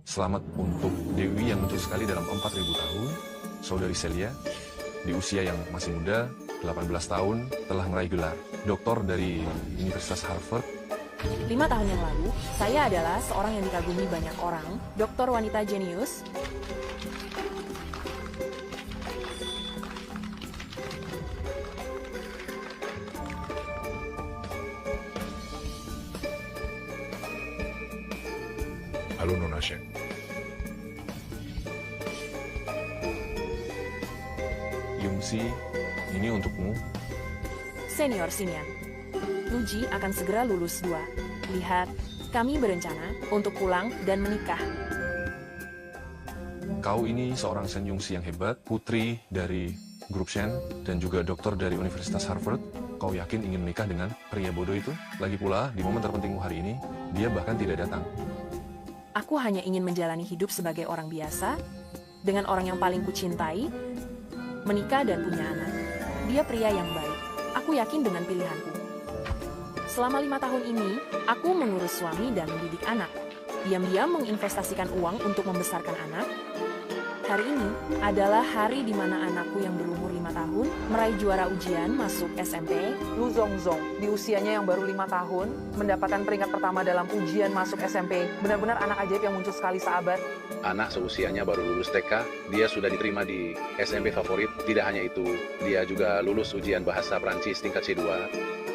Selamat untuk Dewi yang muncul sekali dalam 4.000 tahun, saudari Celia, di usia yang masih muda, 18 tahun, telah meraih gelar doktor dari Universitas Harvard. 5 tahun yang lalu, saya adalah seorang yang dikagumi banyak orang, dokter wanita jenius. Halo Nona Shen. Yungsi, ini untukmu. Senior Xinyan. Luji akan segera lulus 2. Lihat, kami berencana untuk pulang dan menikah. Kau ini seorang Shen Yungsi yang hebat, putri dari grup Shen, dan juga dokter dari Universitas Harvard. Kau yakin ingin menikah dengan pria bodoh itu? Lagi pula, di momen terpentingmu hari ini, dia bahkan tidak datang. Aku hanya ingin menjalani hidup sebagai orang biasa, dengan orang yang paling kucintai, menikah dan punya anak. Dia pria yang baik. Aku yakin dengan pilihanku. Selama 5 tahun ini, aku mengurus suami dan mendidik anak. Diam-diam menginvestasikan uang untuk membesarkan anak. Hari ini adalah hari di mana anakku yang berumur 5 tahun meraih juara ujian masuk SMP. Lu Zongzong, di usianya yang baru 5 tahun, mendapatkan peringkat pertama dalam ujian masuk SMP. Benar-benar anak ajaib yang muncul sekali, sahabat. Anak seusianya baru lulus TK, dia sudah diterima di SMP favorit. Tidak hanya itu, dia juga lulus ujian bahasa Prancis tingkat C2.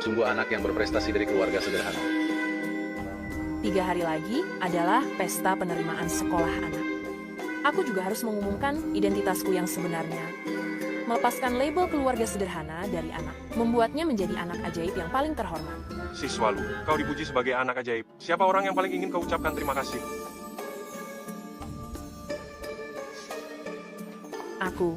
Sungguh anak yang berprestasi dari keluarga sederhana. 3 hari lagi adalah pesta penerimaan sekolah anak. Aku juga harus mengumumkan identitasku yang sebenarnya. Melepaskan label keluarga sederhana dari anak, membuatnya menjadi anak ajaib yang paling terhormat. Siswa Lu, kau dipuji sebagai anak ajaib. Siapa orang yang paling ingin kau ucapkan terima kasih? Aku.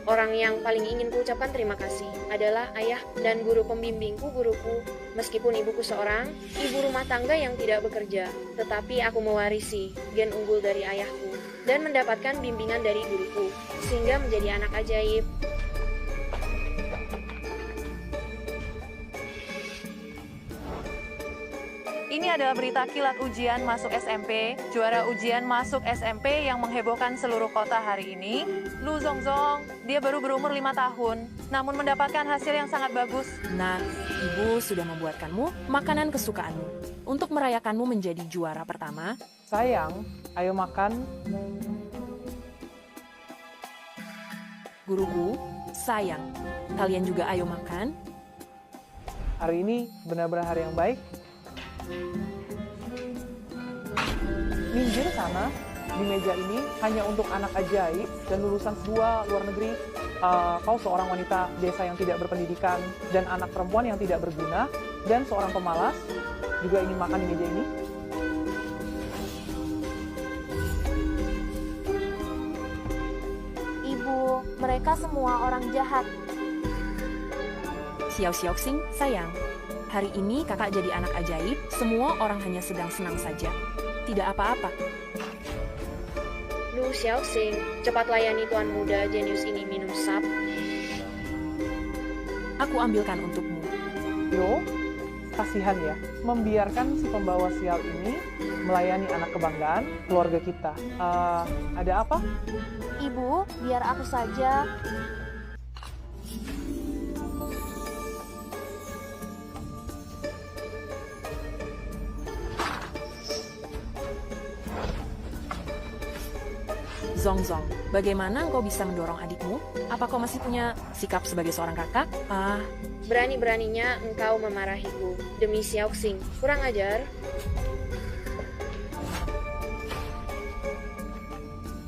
Orang yang paling ingin kuucapkan terima kasih adalah ayah dan guru pembimbingku, guruku. Meskipun ibuku seorang ibu rumah tangga yang tidak bekerja, tetapi aku mewarisi gen unggul dari ayahku dan mendapatkan bimbingan dari guruku, sehingga menjadi anak ajaib. Ini adalah berita kilat ujian masuk SMP, juara ujian masuk SMP yang menghebohkan seluruh kota hari ini. Lu Zongzong, dia baru berumur 5 tahun, namun mendapatkan hasil yang sangat bagus. Nah, ibu sudah membuatkanmu makanan kesukaanmu. Untuk merayakanmu menjadi juara pertama, Sayang, ayo makan. guruku, sayang, kalian juga ayo makan. Hari ini benar-benar hari yang baik. Minggir sana, di meja ini hanya untuk anak ajaib dan lulusan dua luar negeri. Kau seorang wanita desa yang tidak berpendidikan dan anak perempuan yang tidak berguna dan seorang pemalas juga ingin makan di meja ini. Ibu, mereka semua orang jahat. Xiao Xiaoxing, sayang. Hari ini kakak jadi anak ajaib, semua orang hanya sedang senang saja. Tidak apa-apa. Lu Xiaoxing, cepat layani tuan muda jenius ini minum sap. Aku ambilkan untukmu. Yo, kasihan ya, membiarkan si pembawa sial ini melayani anak kebanggaan keluarga kita. Ada apa? Ibu, biar aku saja. Zongzong, bagaimana engkau bisa mendorong adikmu? Apa kau masih punya sikap sebagai seorang kakak? Berani-beraninya engkau memarahiku. Demi Xiaoxing, kurang ajar.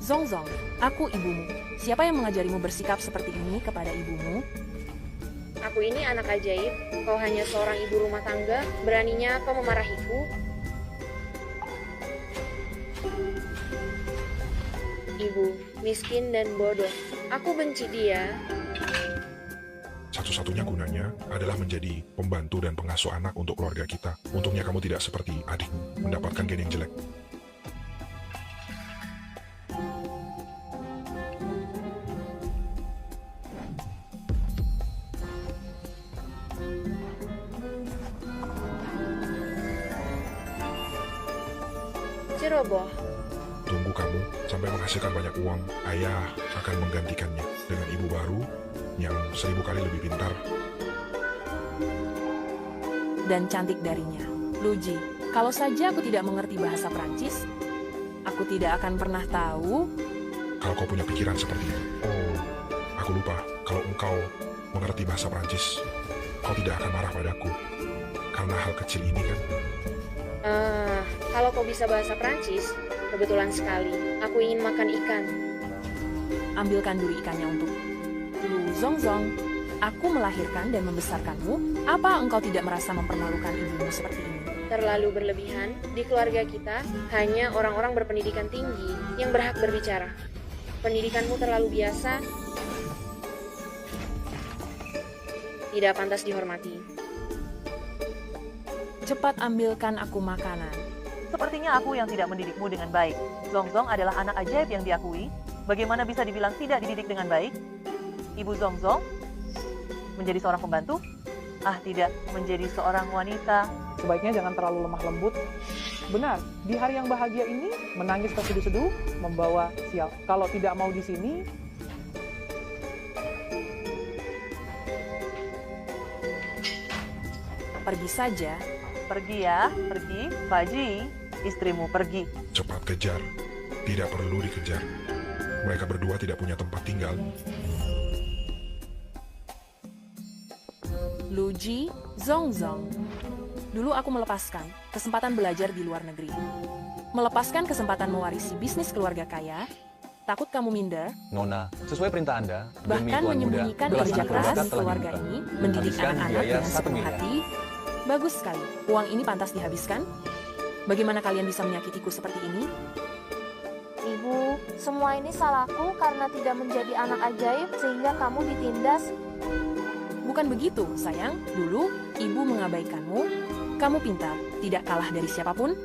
Zongzong, aku ibumu. Siapa yang mengajarimu bersikap seperti ini kepada ibumu? Aku ini anak ajaib, kau hanya seorang ibu rumah tangga, beraninya kau memarahiku? Ibu, miskin dan bodoh. Aku benci dia. Satu-satunya gunanya adalah menjadi pembantu dan pengasuh anak untuk keluarga kita. Untungnya kamu tidak seperti adikmu, mendapatkan gen yang jelek. Ceroboh. Tunggu kamu sampai menghasilkan banyak uang. Ayah akan menggantikannya dengan ibu baru yang 1000 kali lebih pintar. Dan cantik darinya. Luigi, kalau saja aku tidak mengerti bahasa Prancis, aku tidak akan pernah tahu. Kalau kau punya pikiran seperti itu. Oh, aku lupa. Kalau engkau mengerti bahasa Prancis, kau tidak akan marah padaku. Karena hal kecil ini kan. Kalau kau bisa bahasa Prancis, kebetulan sekali. Aku ingin makan ikan. Ambilkan duri ikannya untuk Lu Zongzong. Aku melahirkan dan membesarkanmu. Apa engkau tidak merasa mempermalukan ibumu seperti ini? Terlalu berlebihan. Di keluarga kita, hanya orang-orang berpendidikan tinggi yang berhak berbicara. Pendidikanmu terlalu biasa. Tidak pantas dihormati. Cepat ambilkan aku makanan. Sepertinya aku yang tidak mendidikmu dengan baik. Zongzong adalah anak ajaib yang diakui. Bagaimana bisa dibilang tidak dididik dengan baik? Ibu Zongzong menjadi seorang pembantu? Ah tidak, menjadi seorang wanita. Sebaiknya jangan terlalu lemah lembut. Benar, di hari yang bahagia ini, menangis terseduh-seduh, membawa sial. Kalau tidak mau di sini, Pergi saja. Pergi ya, pergi. Baji, istrimu pergi. Cepat kejar. Tidak perlu dikejar. Mereka berdua tidak punya tempat tinggal. Luigi Zongzong. Dulu aku melepaskan kesempatan belajar di luar negeri. Melepaskan kesempatan mewarisi bisnis keluarga kaya. Takut kamu minder, Nona, sesuai perintah Anda, demi bahkan Tuan Muda, menyembunyikan belasan kerja keras keluarga telah keluarga dibuka. ini, mendidik Habiskan anak-anak biaya dengan 1 sepenuh miliar. hati. Bagus sekali. Uang ini pantas dihabiskan? Bagaimana kalian bisa menyakitiku seperti ini? Ibu, semua ini salahku karena tidak menjadi anak ajaib sehingga kamu ditindas. Bukan begitu, sayang. Dulu, ibu mengabaikanmu. Kamu pintar, tidak kalah dari siapapun.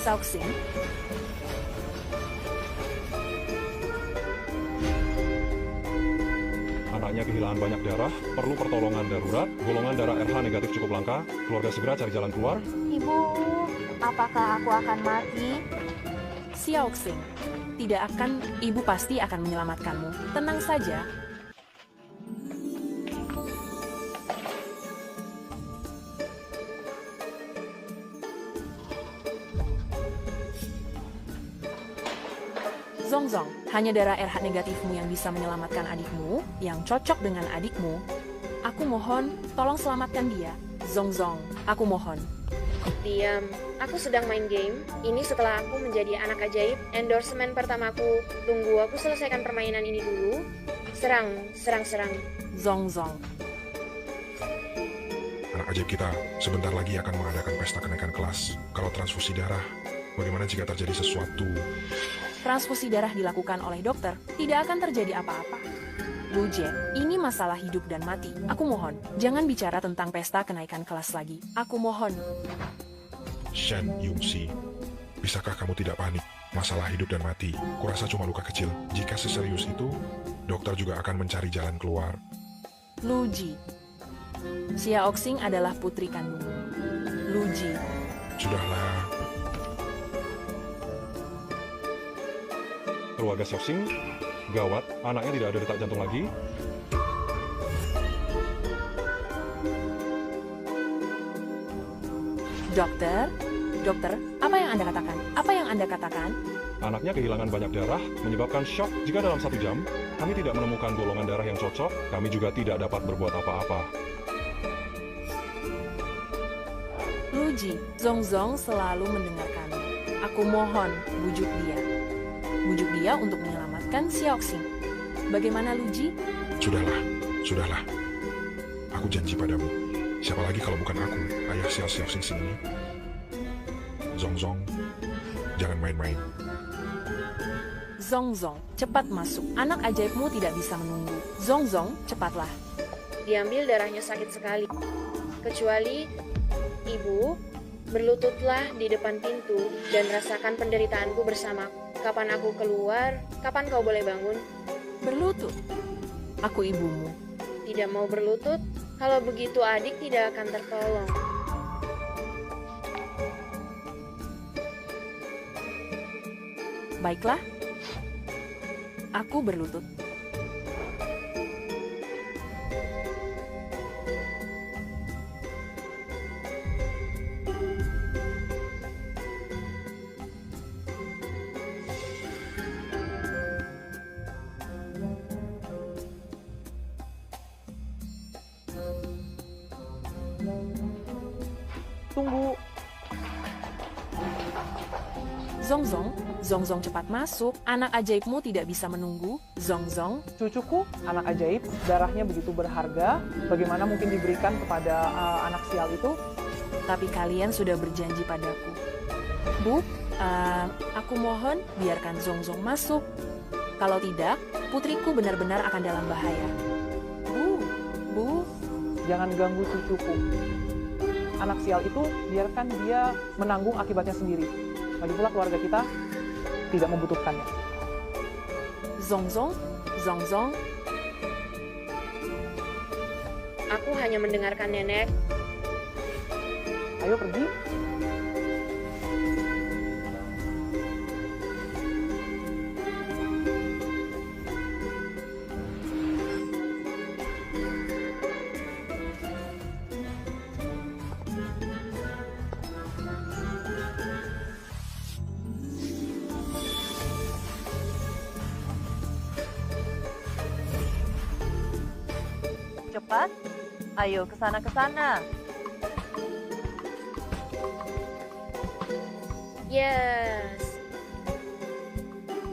Sauxing, Anaknya kehilangan banyak darah, perlu pertolongan darurat, golongan darah RH negatif cukup langka, keluarga segera cari jalan keluar. Ibu, apakah aku akan mati? Xiaoxing. Tidak akan, ibu pasti akan menyelamatkanmu. Tenang saja. Zongzong, hanya darah RH negatifmu yang bisa menyelamatkan adikmu, yang cocok dengan adikmu. Aku mohon, tolong selamatkan dia. Zongzong, aku mohon. Diam, aku sedang main game. Ini setelah aku menjadi anak ajaib, endorsement pertamaku. Tunggu aku selesaikan permainan ini dulu. Serang. Zongzong. Anak ajaib kita sebentar lagi akan mengadakan pesta kenaikan kelas. Kalau transfusi darah, bagaimana jika terjadi sesuatu? Transfusi darah dilakukan oleh dokter, tidak akan terjadi apa-apa. Lu Jet, ini masalah hidup dan mati. Aku mohon, jangan bicara tentang pesta kenaikan kelas lagi. Aku mohon. Shen Yungxi, bisakah kamu tidak panik? Masalah hidup dan mati, kurasa cuma luka kecil. Jika seserius itu, dokter juga akan mencari jalan keluar. Lu Ji. Xiaoxing adalah putri kandungmu. Lu Ji. Sudahlah, Keluarga Xiaoxing, gawat, anaknya tidak ada detak jantung lagi. Dokter, apa yang Anda katakan? Apa yang Anda katakan? Anaknya kehilangan banyak darah, menyebabkan shock. Jika dalam 1 jam, kami tidak menemukan golongan darah yang cocok, kami juga tidak dapat berbuat apa-apa. Lu Ji, Zongzong selalu mendengarkanmu. Aku mohon, bujuk dia. Bujuk dia untuk menyelamatkan Xiaoxing. Bagaimana Lu Ji? Sudahlah. Aku janji padamu. Siapa lagi kalau bukan aku, ayah Xiaoxing ini? Zongzong, jangan main-main. Zongzong, cepat masuk. Anak ajaibmu tidak bisa menunggu. Zongzong, cepatlah. Diambil darahnya sakit sekali. Kecuali, Ibu, berlututlah di depan pintu dan rasakan penderitaanku bersamaku. Kapan aku keluar, kapan kau boleh bangun? Berlutut. Aku ibumu. Tidak mau berlutut? Kalau begitu adik tidak akan tertolong. Baiklah. Aku berlutut. Tunggu. Zongzong cepat masuk. Anak ajaibmu tidak bisa menunggu. Zongzong, Cucuku, anak ajaib, darahnya begitu berharga. Bagaimana mungkin diberikan kepada anak sial itu? tapi kalian sudah berjanji padaku. Bu, aku mohon biarkan Zongzong masuk. Kalau tidak, putriku benar-benar akan dalam bahaya. Bu, Jangan ganggu cucuku. Anak sial itu biarkan dia menanggung akibatnya sendiri. Lagi pula keluarga kita tidak membutuhkannya. Zongzong. Aku hanya mendengarkan nenek. Ayo pergi. Cepat, ayo ke sana. Yes.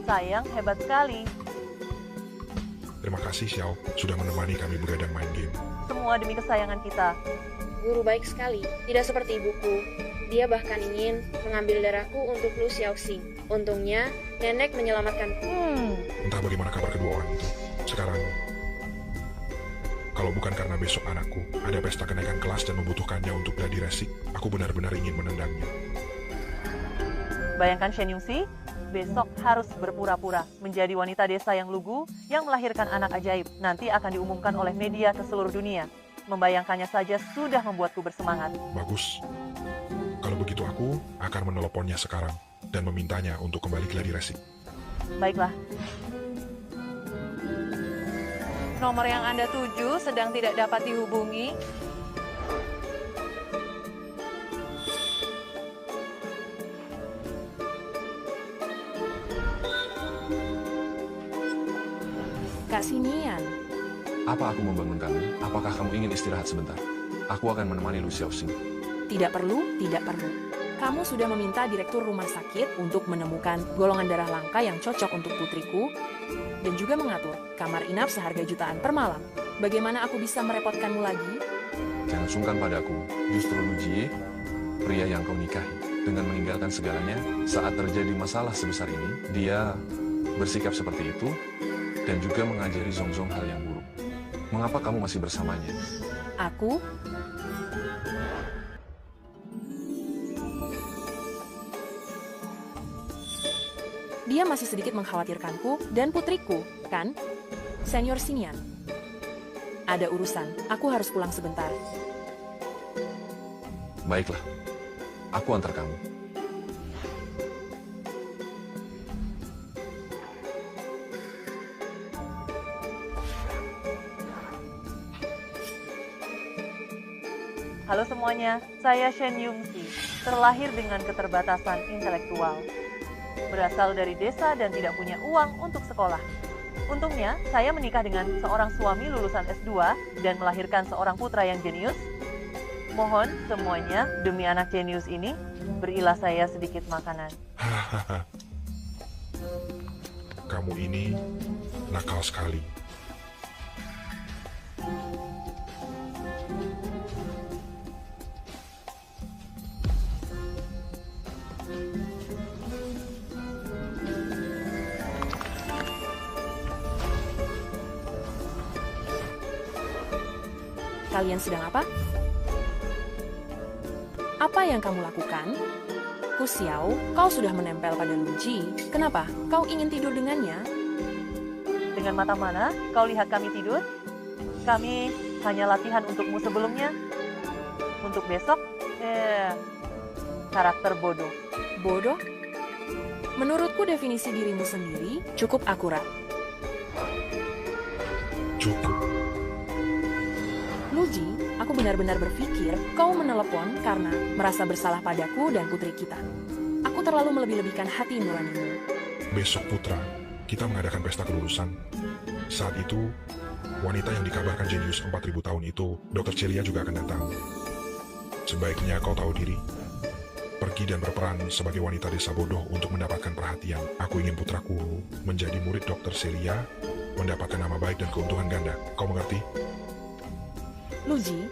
Sayang, hebat sekali. Terima kasih Xiao sudah menemani kami begadang main game. Semua demi kesayangan kita. Guru baik sekali, tidak seperti ibuku. Dia bahkan ingin mengambil darahku untuk Lu Xiaoxing. Untungnya, nenek menyelamatkanku. Entah bagaimana kabar kedua orang itu. Sekarang, kalau bukan karena besok anakku ada pesta kenaikan kelas dan membutuhkannya untuk gladi resik, aku benar-benar ingin menendangnya. Bayangkan Shen Yungxi, besok harus berpura-pura menjadi wanita desa yang lugu yang melahirkan anak ajaib. Nanti akan diumumkan oleh media ke seluruh dunia. Membayangkannya saja sudah membuatku bersemangat. Bagus. Kalau begitu aku akan meneleponnya sekarang dan memintanya untuk kembali gladi resik. Baiklah. Nomor yang Anda tuju sedang tidak dapat dihubungi. Kak Xinian. Apa aku membangun kamu? Apakah kamu ingin istirahat sebentar? Aku akan menemani Lu Xiaoxing. Tidak perlu. Kamu sudah meminta direktur rumah sakit untuk menemukan golongan darah langka yang cocok untuk putriku dan juga mengatur kamar inap seharga jutaan per malam. Bagaimana aku bisa merepotkanmu lagi? Jangan sungkan padaku. Justru Lu Jie, pria yang kau nikahi, dengan meninggalkan segalanya saat terjadi masalah sebesar ini, dia bersikap seperti itu dan juga mengajari Zongzong hal yang buruk. Mengapa kamu masih bersamanya? Aku? Dia masih sedikit mengkhawatirkanku dan putriku, kan? Senior Xinian. Ada urusan, aku harus pulang sebentar. Baiklah, aku antar kamu. Halo semuanya, saya Shen Yungxi, terlahir dengan keterbatasan intelektual. Berasal dari desa dan tidak punya uang untuk sekolah. Untungnya, saya menikah dengan seorang suami lulusan S2 dan melahirkan seorang putra yang jenius. Mohon semuanya, demi anak jenius ini, berilah saya sedikit makanan. Hahaha. Kamu ini nakal sekali. Kalian sedang apa? Apa yang kamu lakukan? Ku Xiao, kau sudah menempel pada Lu Ji. Kenapa? Kau ingin tidur dengannya? Dengan mata mana kau lihat kami tidur? Kami hanya latihan untukmu sebelumnya. Untuk besok, karakter bodoh. Bodoh? Menurutku definisi dirimu sendiri cukup akurat. Cukup. Luji, aku benar-benar berpikir kau menelepon karena merasa bersalah padaku dan putri kita. Aku terlalu melebih-lebihkan hati nuranimu. Besok Putra, kita mengadakan pesta kelulusan. Saat itu, wanita yang dikabarkan jenius 4000 tahun itu, Dr. Celia juga akan datang. Sebaiknya kau tahu diri. Pergi dan berperan sebagai wanita desa bodoh untuk mendapatkan perhatian. Aku ingin putraku menjadi murid Dr. Celia, mendapatkan nama baik dan keuntungan ganda. Kau mengerti? Luji,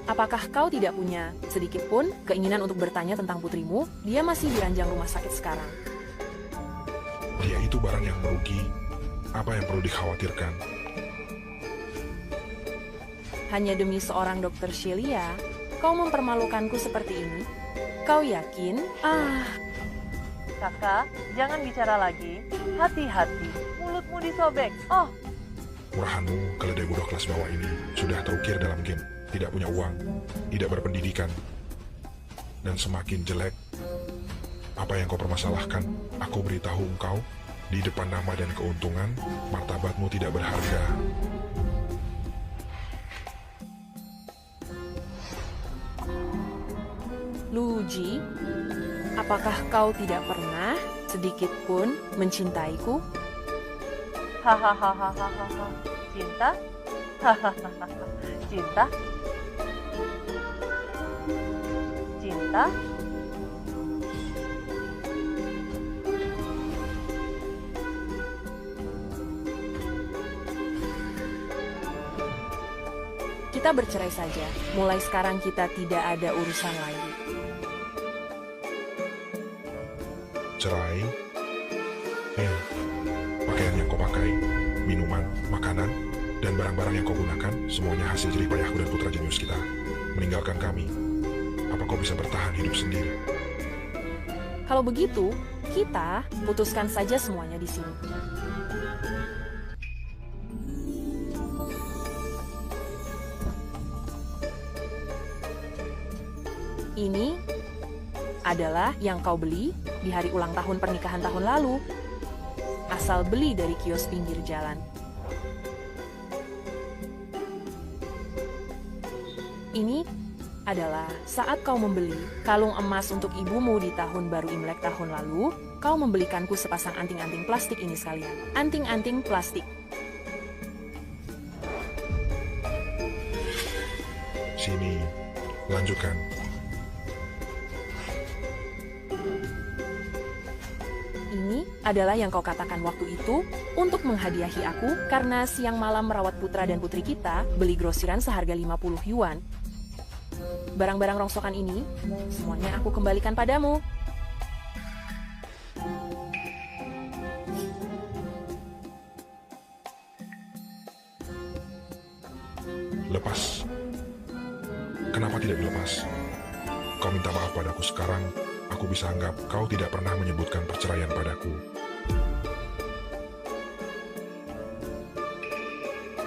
apakah kau tidak punya sedikit pun keinginan untuk bertanya tentang putrimu? Dia masih di ranjang rumah sakit sekarang. Dia itu barang yang merugi. Apa yang perlu dikhawatirkan? Hanya demi seorang Dr. Celia, kau mempermalukanku seperti ini? Kau yakin? Kakak, jangan bicara lagi. Hati-hati, mulutmu disobek. Oh, Murahanmu, keledai bodoh kelas bawah ini sudah terukir dalam game. Tidak punya uang, tidak berpendidikan, dan semakin jelek. Apa yang kau permasalahkan? Aku beritahu engkau, di depan nama dan keuntungan, martabatmu tidak berharga. Luji, apakah kau tidak pernah sedikit pun mencintaiku? hahaha. Cinta? Hahaha. Cinta? Cinta? Kita bercerai saja. Mulai sekarang kita tidak ada urusan lagi. Cerai? Pakaian yang kau pakai, minuman, makanan, dan barang-barang yang kau gunakan, semuanya hasil jerih payahku dan putra jenius kita. Meninggalkan kami, apa kau bisa bertahan hidup sendiri? Kalau begitu, kita putuskan saja semuanya di sini. Ini adalah yang kau beli di hari ulang tahun pernikahan tahun lalu. Asal beli dari kios pinggir jalan. Ini adalah saat kau membeli kalung emas untuk ibumu di tahun baru Imlek tahun lalu. Kau membelikanku sepasang anting-anting plastik ini sekalian. Anting-anting plastik. Sini, lanjutkan. Ini adalah yang kau katakan waktu itu untuk menghadiahi aku karena siang malam merawat putra dan putri kita, beli grosiran seharga 50 yuan. Barang-barang rongsokan ini, semuanya aku kembalikan padamu. Lepas. Kenapa tidak dilepas? Kau minta maaf padaku sekarang, aku bisa anggap kau tidak pernah menyebutkan perceraian padaku.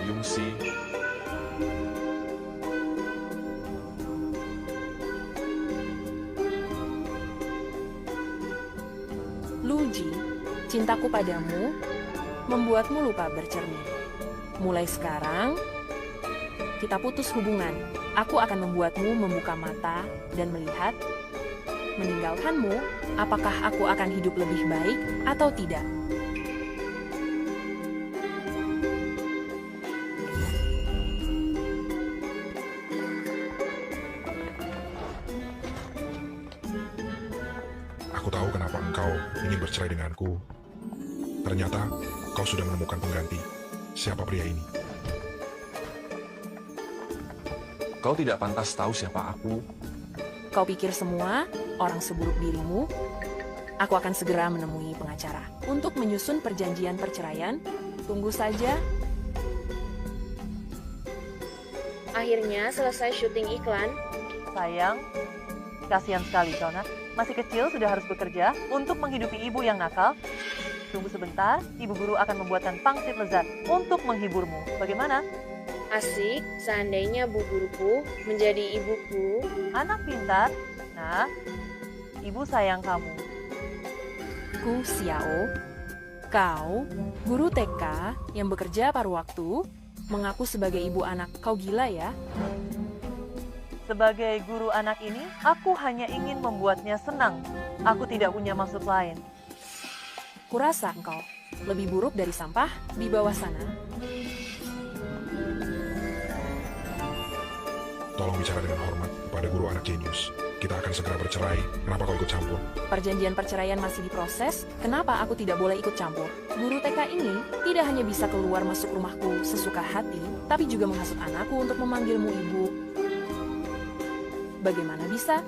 Yungsi, Luji, cintaku padamu membuatmu lupa bercermin. Mulai sekarang, kita putus hubungan. Aku akan membuatmu membuka mata dan melihat. Meninggalkanmu, apakah aku akan hidup lebih baik atau tidak? Aku tahu kenapa engkau ingin bercerai denganku. Ternyata kau sudah menemukan pengganti. Siapa pria ini? kau tidak pantas tahu siapa aku. Kau pikir semua orang seburuk dirimu? Aku akan segera menemui pengacara untuk menyusun perjanjian perceraian. Tunggu saja. Akhirnya selesai syuting iklan. Sayang, kasihan sekali Zona. Masih kecil sudah harus bekerja untuk menghidupi ibu yang nakal. Tunggu sebentar, ibu guru akan membuatkan pangsit lezat untuk menghiburmu. Bagaimana? Asik, seandainya bu guruku menjadi ibuku. Anak pintar. Nah, ibu sayang kamu. Ku Xiao, kau, guru TK yang bekerja paruh waktu, mengaku sebagai ibu anak. Kau gila ya? Sebagai guru anak ini, aku hanya ingin membuatnya senang. Aku tidak punya maksud lain. Kurasa engkau lebih buruk dari sampah di bawah sana. Tolong bicara dengan hormat kepada guru anak jenius. Kita akan segera bercerai. Kenapa kau ikut campur? Perjanjian perceraian masih diproses, kenapa aku tidak boleh ikut campur? Guru TK ini tidak hanya bisa keluar masuk rumahku sesuka hati, tapi juga menghasut anakku untuk memanggilmu ibu. Bagaimana bisa?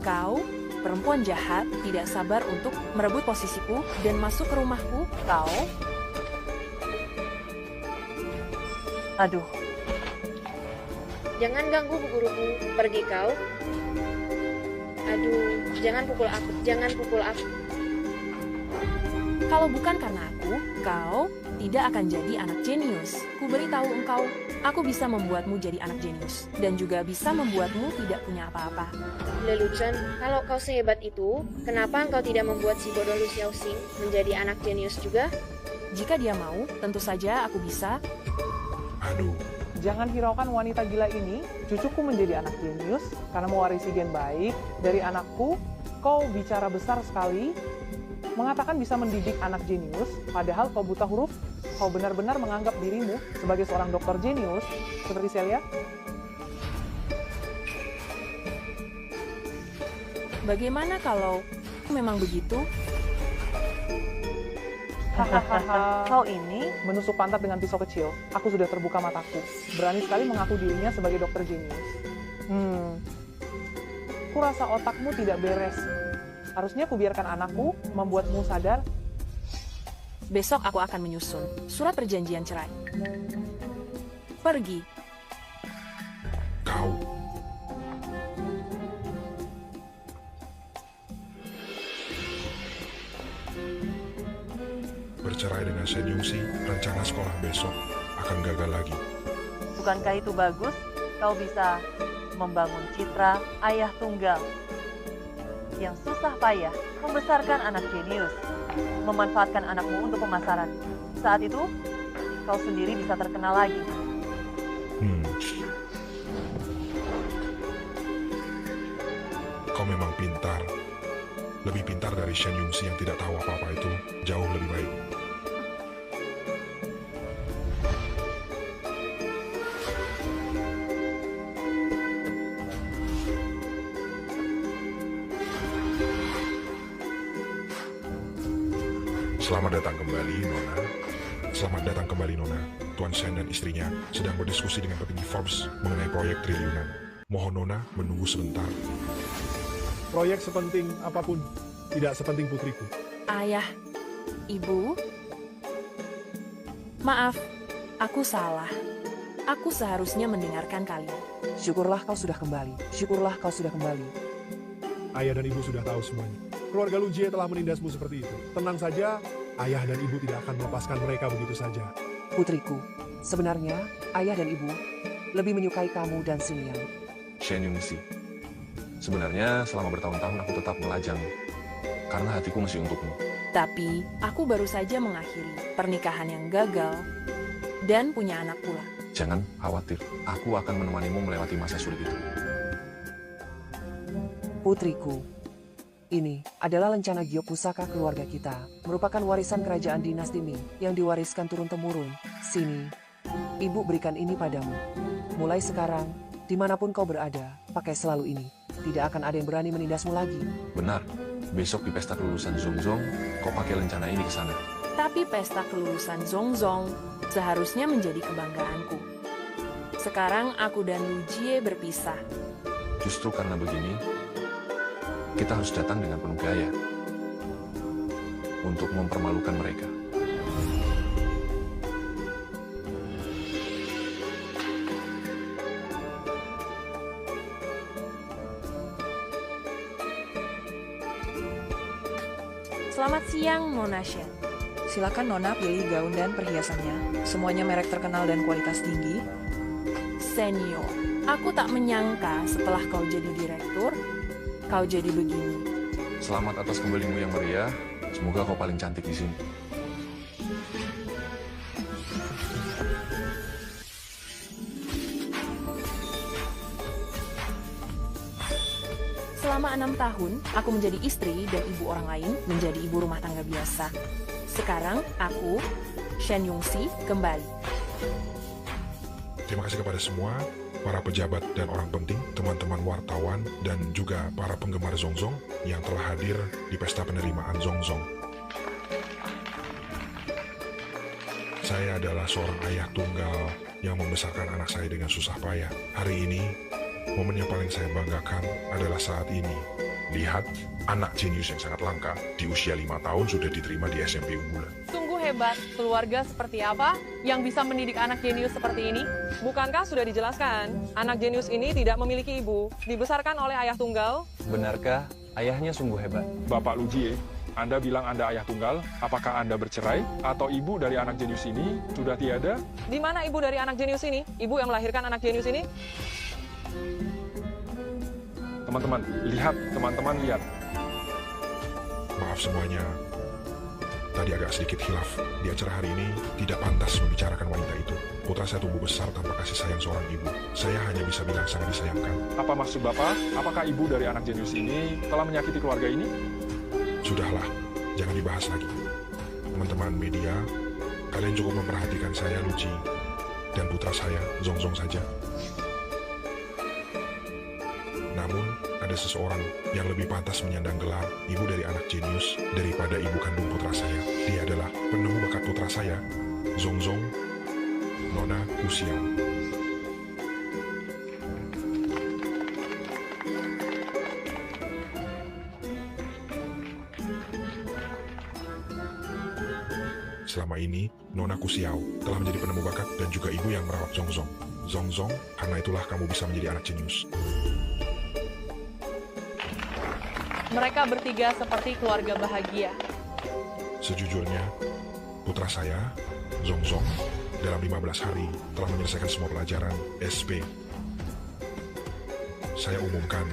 Kau, perempuan jahat, tidak sabar untuk merebut posisiku dan masuk ke rumahku. Kau, Aduh, Jangan ganggu bu guruku, pergi kau. Aduh, jangan pukul aku, jangan pukul aku. kalau bukan karena kau tidak akan jadi anak jenius. Ku beritahu engkau, aku bisa membuatmu jadi anak jenius, dan juga bisa membuatmu tidak punya apa-apa. Lelucon, kalau kau sehebat itu, kenapa engkau tidak membuat si bodoh Lu Xiaoxing menjadi anak jenius juga? Jika dia mau, tentu saja aku bisa. Aduh, Jangan hiraukan wanita gila ini, cucuku menjadi anak jenius karena mewarisi gen baik dari anakku. Kau bicara besar sekali, mengatakan bisa mendidik anak jenius, padahal kau buta huruf. Kau benar-benar menganggap dirimu sebagai seorang dokter jenius, seperti Celia? Bagaimana kalau memang begitu? Hahaha. kau ini Menusuk pantat dengan pisau kecil. Aku sudah terbuka mataku. Berani sekali mengaku dirinya sebagai dokter jenius. Kurasa otakmu tidak beres. Harusnya kubiarkan anakku membuatmu sadar. Besok aku akan menyusun surat perjanjian cerai. Pergi. kau. Bercerai dengan Shen Yongxi, rencana sekolah besok akan gagal lagi. bukankah itu bagus? Kau bisa membangun citra ayah tunggal yang susah payah membesarkan anak jenius, memanfaatkan anakmu untuk pemasaran. Saat itu, kau sendiri bisa terkenal lagi. Kau memang pintar. Lebih pintar dari Shen Yongxi yang tidak tahu apa-apa itu, jauh lebih baik. Selamat datang kembali, Nona. Selamat datang kembali, Nona. Tuan Shen dan istrinya sedang berdiskusi dengan petinggi Forbes mengenai proyek triliunan. Mohon Nona menunggu sebentar. Proyek sepenting apapun, tidak sepenting putriku. Ayah, ibu, maaf, aku salah. Aku seharusnya mendengarkan kalian. Syukurlah kau sudah kembali. Syukurlah kau sudah kembali. Ayah dan ibu sudah tahu semuanya. Keluarga Lu Jie telah menindasmu seperti itu. Tenang saja, ayah dan ibu tidak akan melepaskan mereka begitu saja. Putriku, sebenarnya ayah dan ibu lebih menyukai kamu dan Xinliang. Shen Yongxi. Sebenarnya selama bertahun-tahun aku tetap melajang, karena hatiku masih untukmu. Tapi, aku baru saja mengakhiri pernikahan yang gagal dan punya anak pula. Jangan khawatir, aku akan menemanimu melewati masa sulit itu. Putriku, ini adalah lencana giok pusaka keluarga kita, merupakan warisan kerajaan dinasti Ming yang diwariskan turun-temurun. Sini, ibu berikan ini padamu. Mulai sekarang, dimanapun kau berada, pakai selalu ini. Tidak akan ada yang berani menindasmu lagi. Benar, besok di pesta kelulusan Zongzong, kau pakai lencana ini ke sana. Tapi pesta kelulusan Zongzong seharusnya menjadi kebanggaanku. Sekarang aku dan Lu Jie berpisah. Justru karena begini, kita harus datang dengan penuh gaya untuk mempermalukan mereka. Selamat siang, Nona Shen. Silakan Nona pilih gaun dan perhiasannya. Semuanya merek terkenal dan kualitas tinggi. Senior, aku tak menyangka setelah kau jadi direktur, kau jadi begini. Selamat atas kembalimu yang meriah. Semoga kau paling cantik di sini. Selama 6 tahun, aku menjadi istri dan ibu orang lain, menjadi ibu rumah tangga biasa. Sekarang, aku, Shen Yongxi, kembali. Terima kasih kepada semua, para pejabat dan orang penting, teman-teman wartawan, dan juga para penggemar Zongzong yang telah hadir di pesta penerimaan Zongzong. Saya adalah seorang ayah tunggal yang membesarkan anak saya dengan susah payah. Hari ini, momen yang paling saya banggakan adalah saat ini. Lihat, anak jenius yang sangat langka di usia 5 tahun sudah diterima di SMP unggulan. Sungguh hebat, keluarga seperti apa yang bisa mendidik anak jenius seperti ini? Bukankah sudah dijelaskan, anak jenius ini tidak memiliki ibu, dibesarkan oleh ayah tunggal? Benarkah ayahnya sungguh hebat? Bapak Lujie, Anda bilang Anda ayah tunggal, apakah Anda bercerai? Atau ibu dari anak jenius ini sudah tiada? Di mana ibu dari anak jenius ini? Ibu yang melahirkan anak jenius ini? Teman-teman, lihat. Maaf semuanya, tadi agak sedikit hilaf. Di acara hari ini tidak pantas membicarakan wanita itu. Putra saya tumbuh besar tanpa kasih sayang seorang ibu. Saya hanya bisa bilang sangat disayangkan. Apa maksud Bapak? Apakah ibu dari anak jenius ini telah menyakiti keluarga ini? Sudahlah, jangan dibahas lagi. Teman-teman media, kalian cukup memperhatikan saya, Luci, dan putra saya, Zongzong saja. Namun, ada seseorang yang lebih pantas menyandang gelar ibu dari anak jenius daripada ibu kandung putra saya. Dia adalah penemu bakat putra saya, Zongzong, Nona Kusiao. Selama ini, Nona Kusiao telah menjadi penemu bakat dan juga ibu yang merawat Zongzong. Zongzong, karena itulah kamu bisa menjadi anak jenius. Mereka bertiga seperti keluarga bahagia. Sejujurnya, putra saya, Zongzong, dalam 15 hari telah menyelesaikan semua pelajaran SP. Saya umumkan,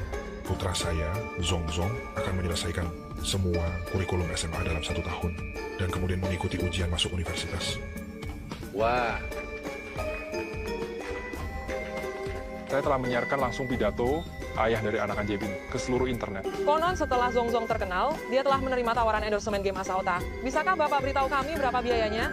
putra saya, Zongzong, akan menyelesaikan semua kurikulum SMA dalam 1 tahun, dan kemudian mengikuti ujian masuk universitas. Wah, Saya telah menyiarkan langsung pidato ayah dari anak ajaib ini ke seluruh internet. Konon setelah Zongzong terkenal, dia telah menerima tawaran endorsement game Asaota. Bisakah Bapak beritahu kami berapa biayanya?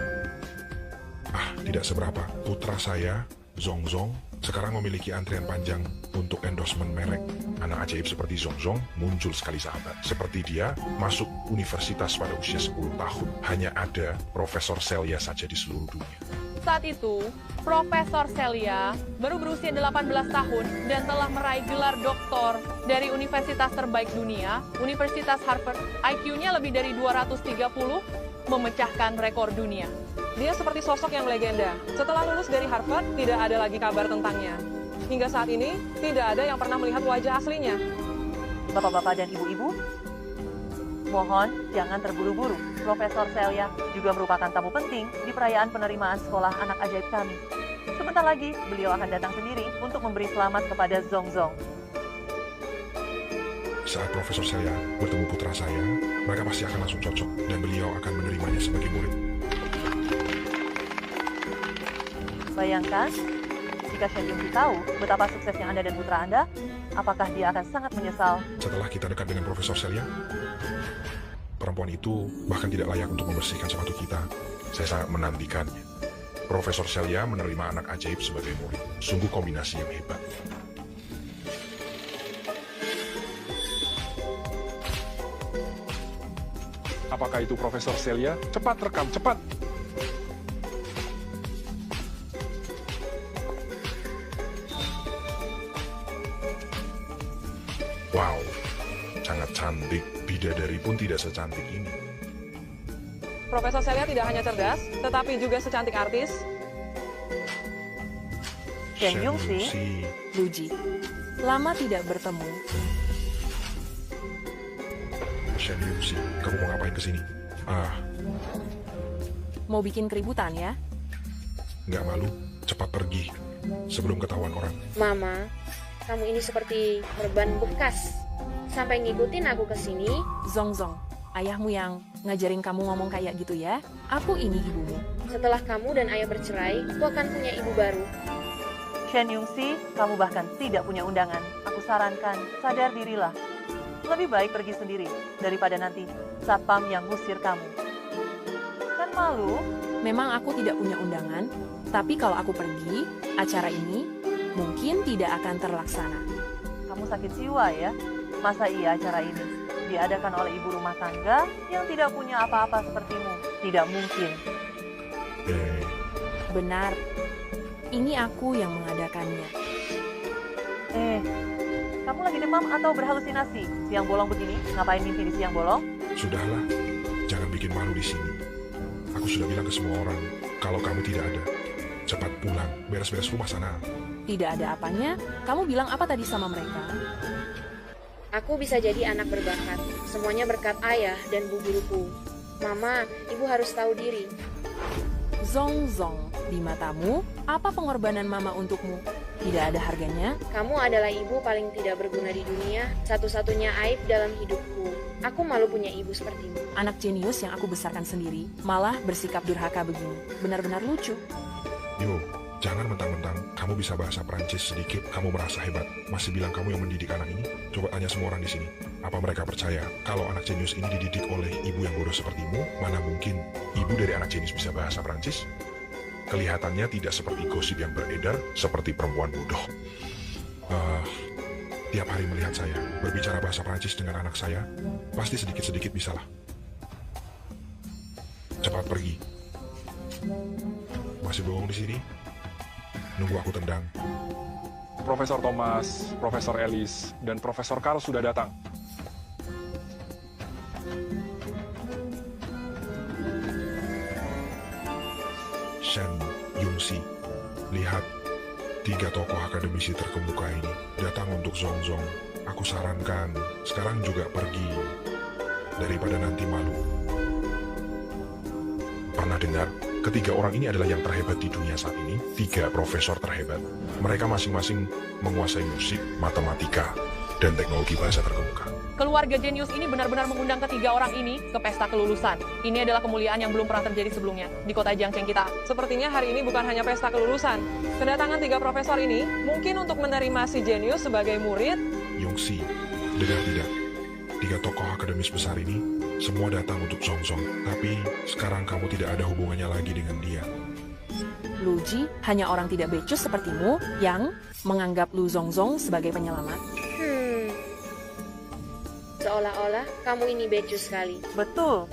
Tidak seberapa. Putra saya, Zongzong, sekarang memiliki antrian panjang untuk endorsement merek. Anak ajaib seperti Zongzong muncul sekali sahabat. Seperti dia, masuk universitas pada usia 10 tahun. Hanya ada Profesor Celia saja di seluruh dunia. Saat itu, Profesor Celia baru berusia 18 tahun dan telah meraih gelar doktor dari universitas terbaik dunia, Universitas Harvard. IQ-nya lebih dari 230, memecahkan rekor dunia. Dia seperti sosok yang legenda. Setelah lulus dari Harvard, tidak ada lagi kabar tentangnya. Hingga saat ini, tidak ada yang pernah melihat wajah aslinya. Bapak-bapak dan ibu-ibu, mohon jangan terburu-buru. Profesor Celia juga merupakan tamu penting di perayaan penerimaan sekolah anak ajaib kami. Sebentar lagi, beliau akan datang sendiri untuk memberi selamat kepada Zongzong. Saat Profesor Celia bertemu putra saya, mereka pasti akan langsung cocok dan beliau akan menerimanya sebagai murid. Bayangkan, jika Shen Yongxi tahu betapa suksesnya Anda dan putra Anda, apakah dia akan sangat menyesal? Setelah kita dekat dengan Profesor Celia, perempuan itu bahkan tidak layak untuk membersihkan sepatu kita. Saya sangat menantikannya. Profesor Celia menerima anak ajaib sebagai murid. Sungguh kombinasi yang hebat. Apakah itu Profesor Celia? Cepat rekam, cepat! Wow, sangat cantik. Bidadari pun tidak secantik ini. Profesor Celia tidak hanya cerdas, tetapi juga secantik artis. Shen Yongxi, Luji, lama tidak bertemu. Shen Yongxi, kamu mau ngapain kesini? Mau bikin keributan ya? Nggak malu? Cepat pergi sebelum ketahuan orang. Mama, kamu ini seperti korban bekas. Sampai ngikutin aku ke sini. Zongzong, ayahmu yang ngajarin kamu ngomong kayak gitu ya? Aku ini ibumu. Setelah kamu dan ayah bercerai, aku akan punya ibu baru. Shen Yungxi, kamu bahkan tidak punya undangan. Aku sarankan, sadar dirilah. Lebih baik pergi sendiri daripada nanti satpam yang ngusir kamu. Kan malu? Memang aku tidak punya undangan, tapi kalau aku pergi, acara ini mungkin tidak akan terlaksana. Kamu sakit jiwa ya? Masa iya acara ini diadakan oleh ibu rumah tangga yang tidak punya apa-apa sepertimu? Tidak mungkin. Benar. Ini aku yang mengadakannya. Kamu lagi demam atau berhalusinasi? Siang bolong begini, ngapain mimpi di siang bolong? Sudahlah, jangan bikin malu di sini. Aku sudah bilang ke semua orang, kalau kamu tidak ada, cepat pulang, beres-beres rumah sana. Tidak ada apanya, kamu bilang apa tadi sama mereka? Aku bisa jadi anak berbakat. Semuanya berkat ayah dan bu guruku. Mama, ibu harus tahu diri. Zongzong, di matamu, apa pengorbanan mama untukmu? Tidak ada harganya? Kamu adalah ibu paling tidak berguna di dunia, satu-satunya aib dalam hidupku. Aku malu punya ibu sepertimu. Anak jenius yang aku besarkan sendiri, malah bersikap durhaka begini. Benar-benar lucu. Yo, jangan mentang-mentang kamu bisa bahasa Prancis sedikit, kamu merasa hebat. Masih bilang kamu yang mendidik anak ini? Coba tanya semua orang di sini. Apa mereka percaya kalau anak jenius ini dididik oleh ibu yang bodoh sepertimu? Mana mungkin ibu dari anak jenius bisa bahasa Prancis? Kelihatannya tidak seperti gosip yang beredar, seperti perempuan bodoh. Tiap hari melihat saya berbicara bahasa Prancis dengan anak saya, pasti sedikit-sedikit bisalah. Cepat pergi. Masih bohong di sini? Nunggu aku tendang. Profesor Thomas, Profesor Ellis, dan Profesor Carl sudah datang. Shen Yungxi, lihat, 3 tokoh akademisi terkemuka ini datang untuk Zongzong. Aku sarankan, sekarang juga pergi, daripada nanti malu. Pernah dengar, ketiga orang ini adalah yang terhebat di dunia saat ini, 3 profesor terhebat. Mereka masing-masing menguasai musik, matematika, dan teknologi bahasa terkemuka. Keluarga jenius ini benar-benar mengundang ketiga orang ini ke pesta kelulusan. Ini adalah kemuliaan yang belum pernah terjadi sebelumnya di kota Jiangcheng kita. Sepertinya hari ini bukan hanya pesta kelulusan. Kedatangan 3 profesor ini mungkin untuk menerima si jenius sebagai murid. Yungxi, dengar tidak? 3 tokoh akademis besar ini semua datang untuk Zongzong. Tapi sekarang kamu tidak ada hubungannya lagi dengan dia. Luji hanya orang tidak becus sepertimu yang menganggap Lu Zongzong sebagai penyelamat. Seolah-olah kamu ini becus sekali. Betul.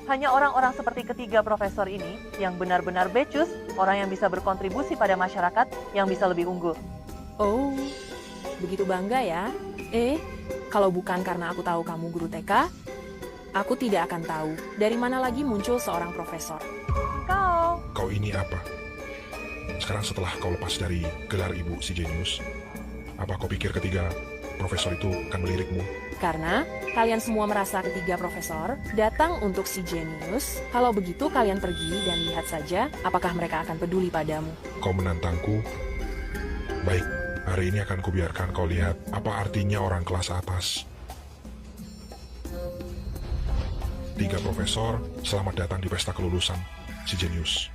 Hanya orang-orang seperti ketiga profesor ini yang benar-benar becus, orang yang bisa berkontribusi pada masyarakat, yang bisa lebih unggul. Oh, begitu bangga ya? Kalau bukan karena aku tahu kamu guru TK, aku tidak akan tahu dari mana lagi muncul seorang profesor. Kau ini apa? Sekarang setelah kau lepas dari gelar ibu si jenius, apa kau pikir ketiga profesor itu akan melirikmu? Karena kalian semua merasa ketiga profesor datang untuk si jenius. Kalau begitu kalian pergi dan lihat saja apakah mereka akan peduli padamu. Kau menantangku? Baik, hari ini akan kubiarkan kau lihat apa artinya orang kelas atas. 3 profesor, selamat datang di pesta kelulusan si jenius.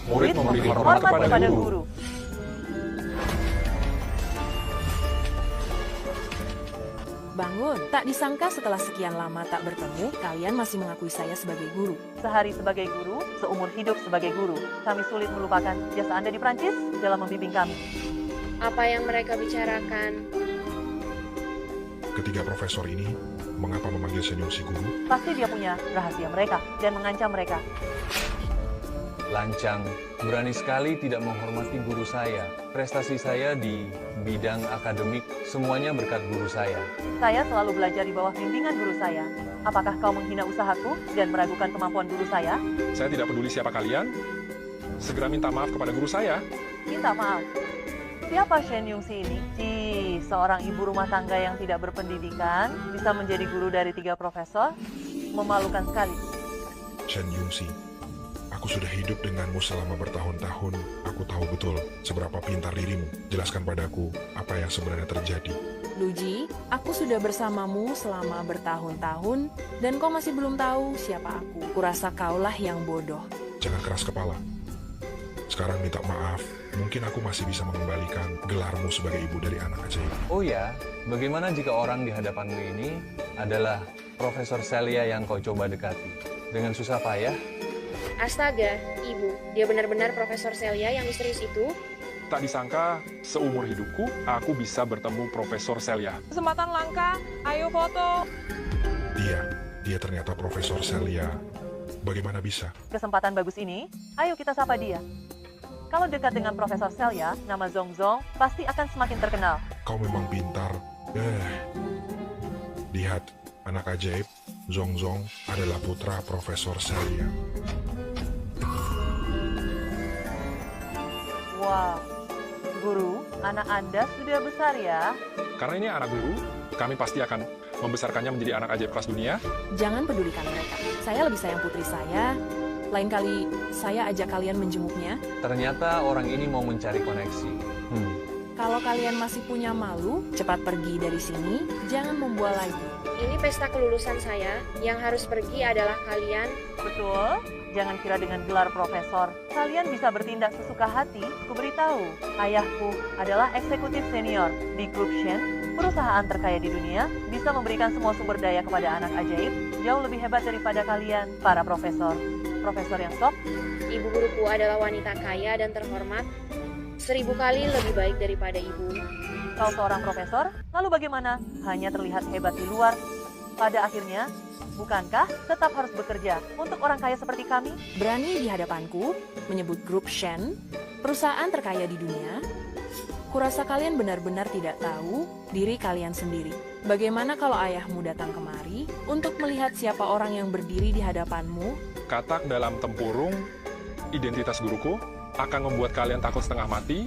Murid memberi hormat kepada guru. Bangun, tak disangka setelah sekian lama tak bertemu, kalian masih mengakui saya sebagai guru. Sehari sebagai guru, seumur hidup sebagai guru. Kami sulit melupakan jasa Anda di Prancis dalam membimbing kami. Apa yang mereka bicarakan? Ketiga profesor ini, mengapa memanggil Shen Yungxi guru? Pasti dia punya rahasia mereka dan mengancam mereka. Lancang, berani sekali tidak menghormati guru saya. Prestasi saya di bidang akademik, semuanya berkat guru saya. Saya selalu belajar di bawah bimbingan guru saya. Apakah kau menghina usahaku dan meragukan kemampuan guru saya? Saya tidak peduli siapa kalian. Segera minta maaf kepada guru saya. Minta maaf. Siapa Shen Yungsi ini? Seorang ibu rumah tangga yang tidak berpendidikan, bisa menjadi guru dari 3 profesor? Memalukan sekali. Shen Yungsi, aku sudah hidup denganmu selama bertahun-tahun. Aku tahu betul seberapa pintar dirimu. Jelaskan padaku apa yang sebenarnya terjadi. Luji, aku sudah bersamamu selama bertahun-tahun, dan kau masih belum tahu siapa aku. Kurasa kaulah yang bodoh. Jangan keras kepala. Sekarang minta maaf. Mungkin aku masih bisa mengembalikan gelarmu sebagai ibu dari anak ajaib. Oh ya, bagaimana jika orang di hadapanmu ini adalah Profesor Celia yang kau coba dekati? Dengan susah payah? Astaga, Ibu, dia benar-benar Profesor Celia yang misterius itu? Tak disangka, seumur hidupku, aku bisa bertemu Profesor Celia. Kesempatan langka, ayo foto. Dia ternyata Profesor Celia. Bagaimana bisa? Kesempatan bagus ini, ayo kita sapa dia. Kalau dekat dengan Profesor Celia, nama Zongzong pasti akan semakin terkenal. Kau memang pintar. Lihat, anak ajaib, Zongzong adalah putra Profesor Celia. Wah, Guru, anak Anda sudah besar ya? Karena ini anak guru, kami pasti akan membesarkannya menjadi anak ajaib kelas dunia. Jangan pedulikan mereka. Saya lebih sayang putri saya. Lain kali saya ajak kalian menjenguknya. Ternyata orang ini mau mencari koneksi. Kalau kalian masih punya malu, cepat pergi dari sini. Jangan membual lagi. Ini pesta kelulusan saya, yang harus pergi adalah kalian. Betul, jangan kira dengan gelar profesor, kalian bisa bertindak sesuka hati. Kuberitahu, ayahku adalah eksekutif senior di grup Shen, perusahaan terkaya di dunia, bisa memberikan semua sumber daya kepada anak ajaib, jauh lebih hebat daripada kalian, para profesor. Profesor yang sok? Ibu guruku adalah wanita kaya dan terhormat, 1000 kali lebih baik daripada ibu. Kau seorang profesor, lalu bagaimana? Hanya terlihat hebat di luar. Pada akhirnya, bukankah tetap harus bekerja untuk orang kaya seperti kami? Berani di hadapanku menyebut grup Shen, perusahaan terkaya di dunia? Kurasa kalian benar-benar tidak tahu diri kalian sendiri. Bagaimana kalau ayahmu datang kemari untuk melihat siapa orang yang berdiri di hadapanmu? Katak dalam tempurung, identitas guruku, akan membuat kalian takut setengah mati.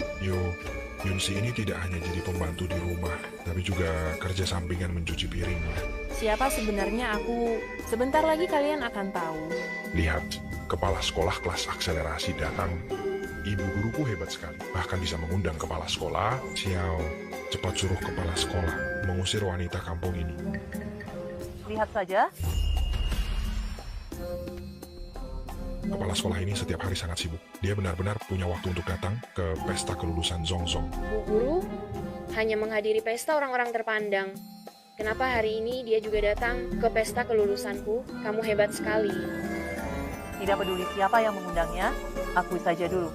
Yunsi ini tidak hanya jadi pembantu di rumah, tapi juga kerja sampingan mencuci piring. Siapa sebenarnya aku? Sebentar lagi kalian akan tahu. Lihat, kepala sekolah kelas akselerasi datang. Ibu guruku hebat sekali, bahkan bisa mengundang kepala sekolah. Xiao, cepat suruh kepala sekolah mengusir wanita kampung ini. Lihat saja. Kepala sekolah ini setiap hari sangat sibuk. Dia benar-benar punya waktu untuk datang ke pesta kelulusan Zongzong. Bu Guru hanya menghadiri pesta orang-orang terpandang. Kenapa hari ini dia juga datang ke pesta kelulusanku? Kamu hebat sekali. Tidak peduli siapa yang mengundangnya, akui saja dulu.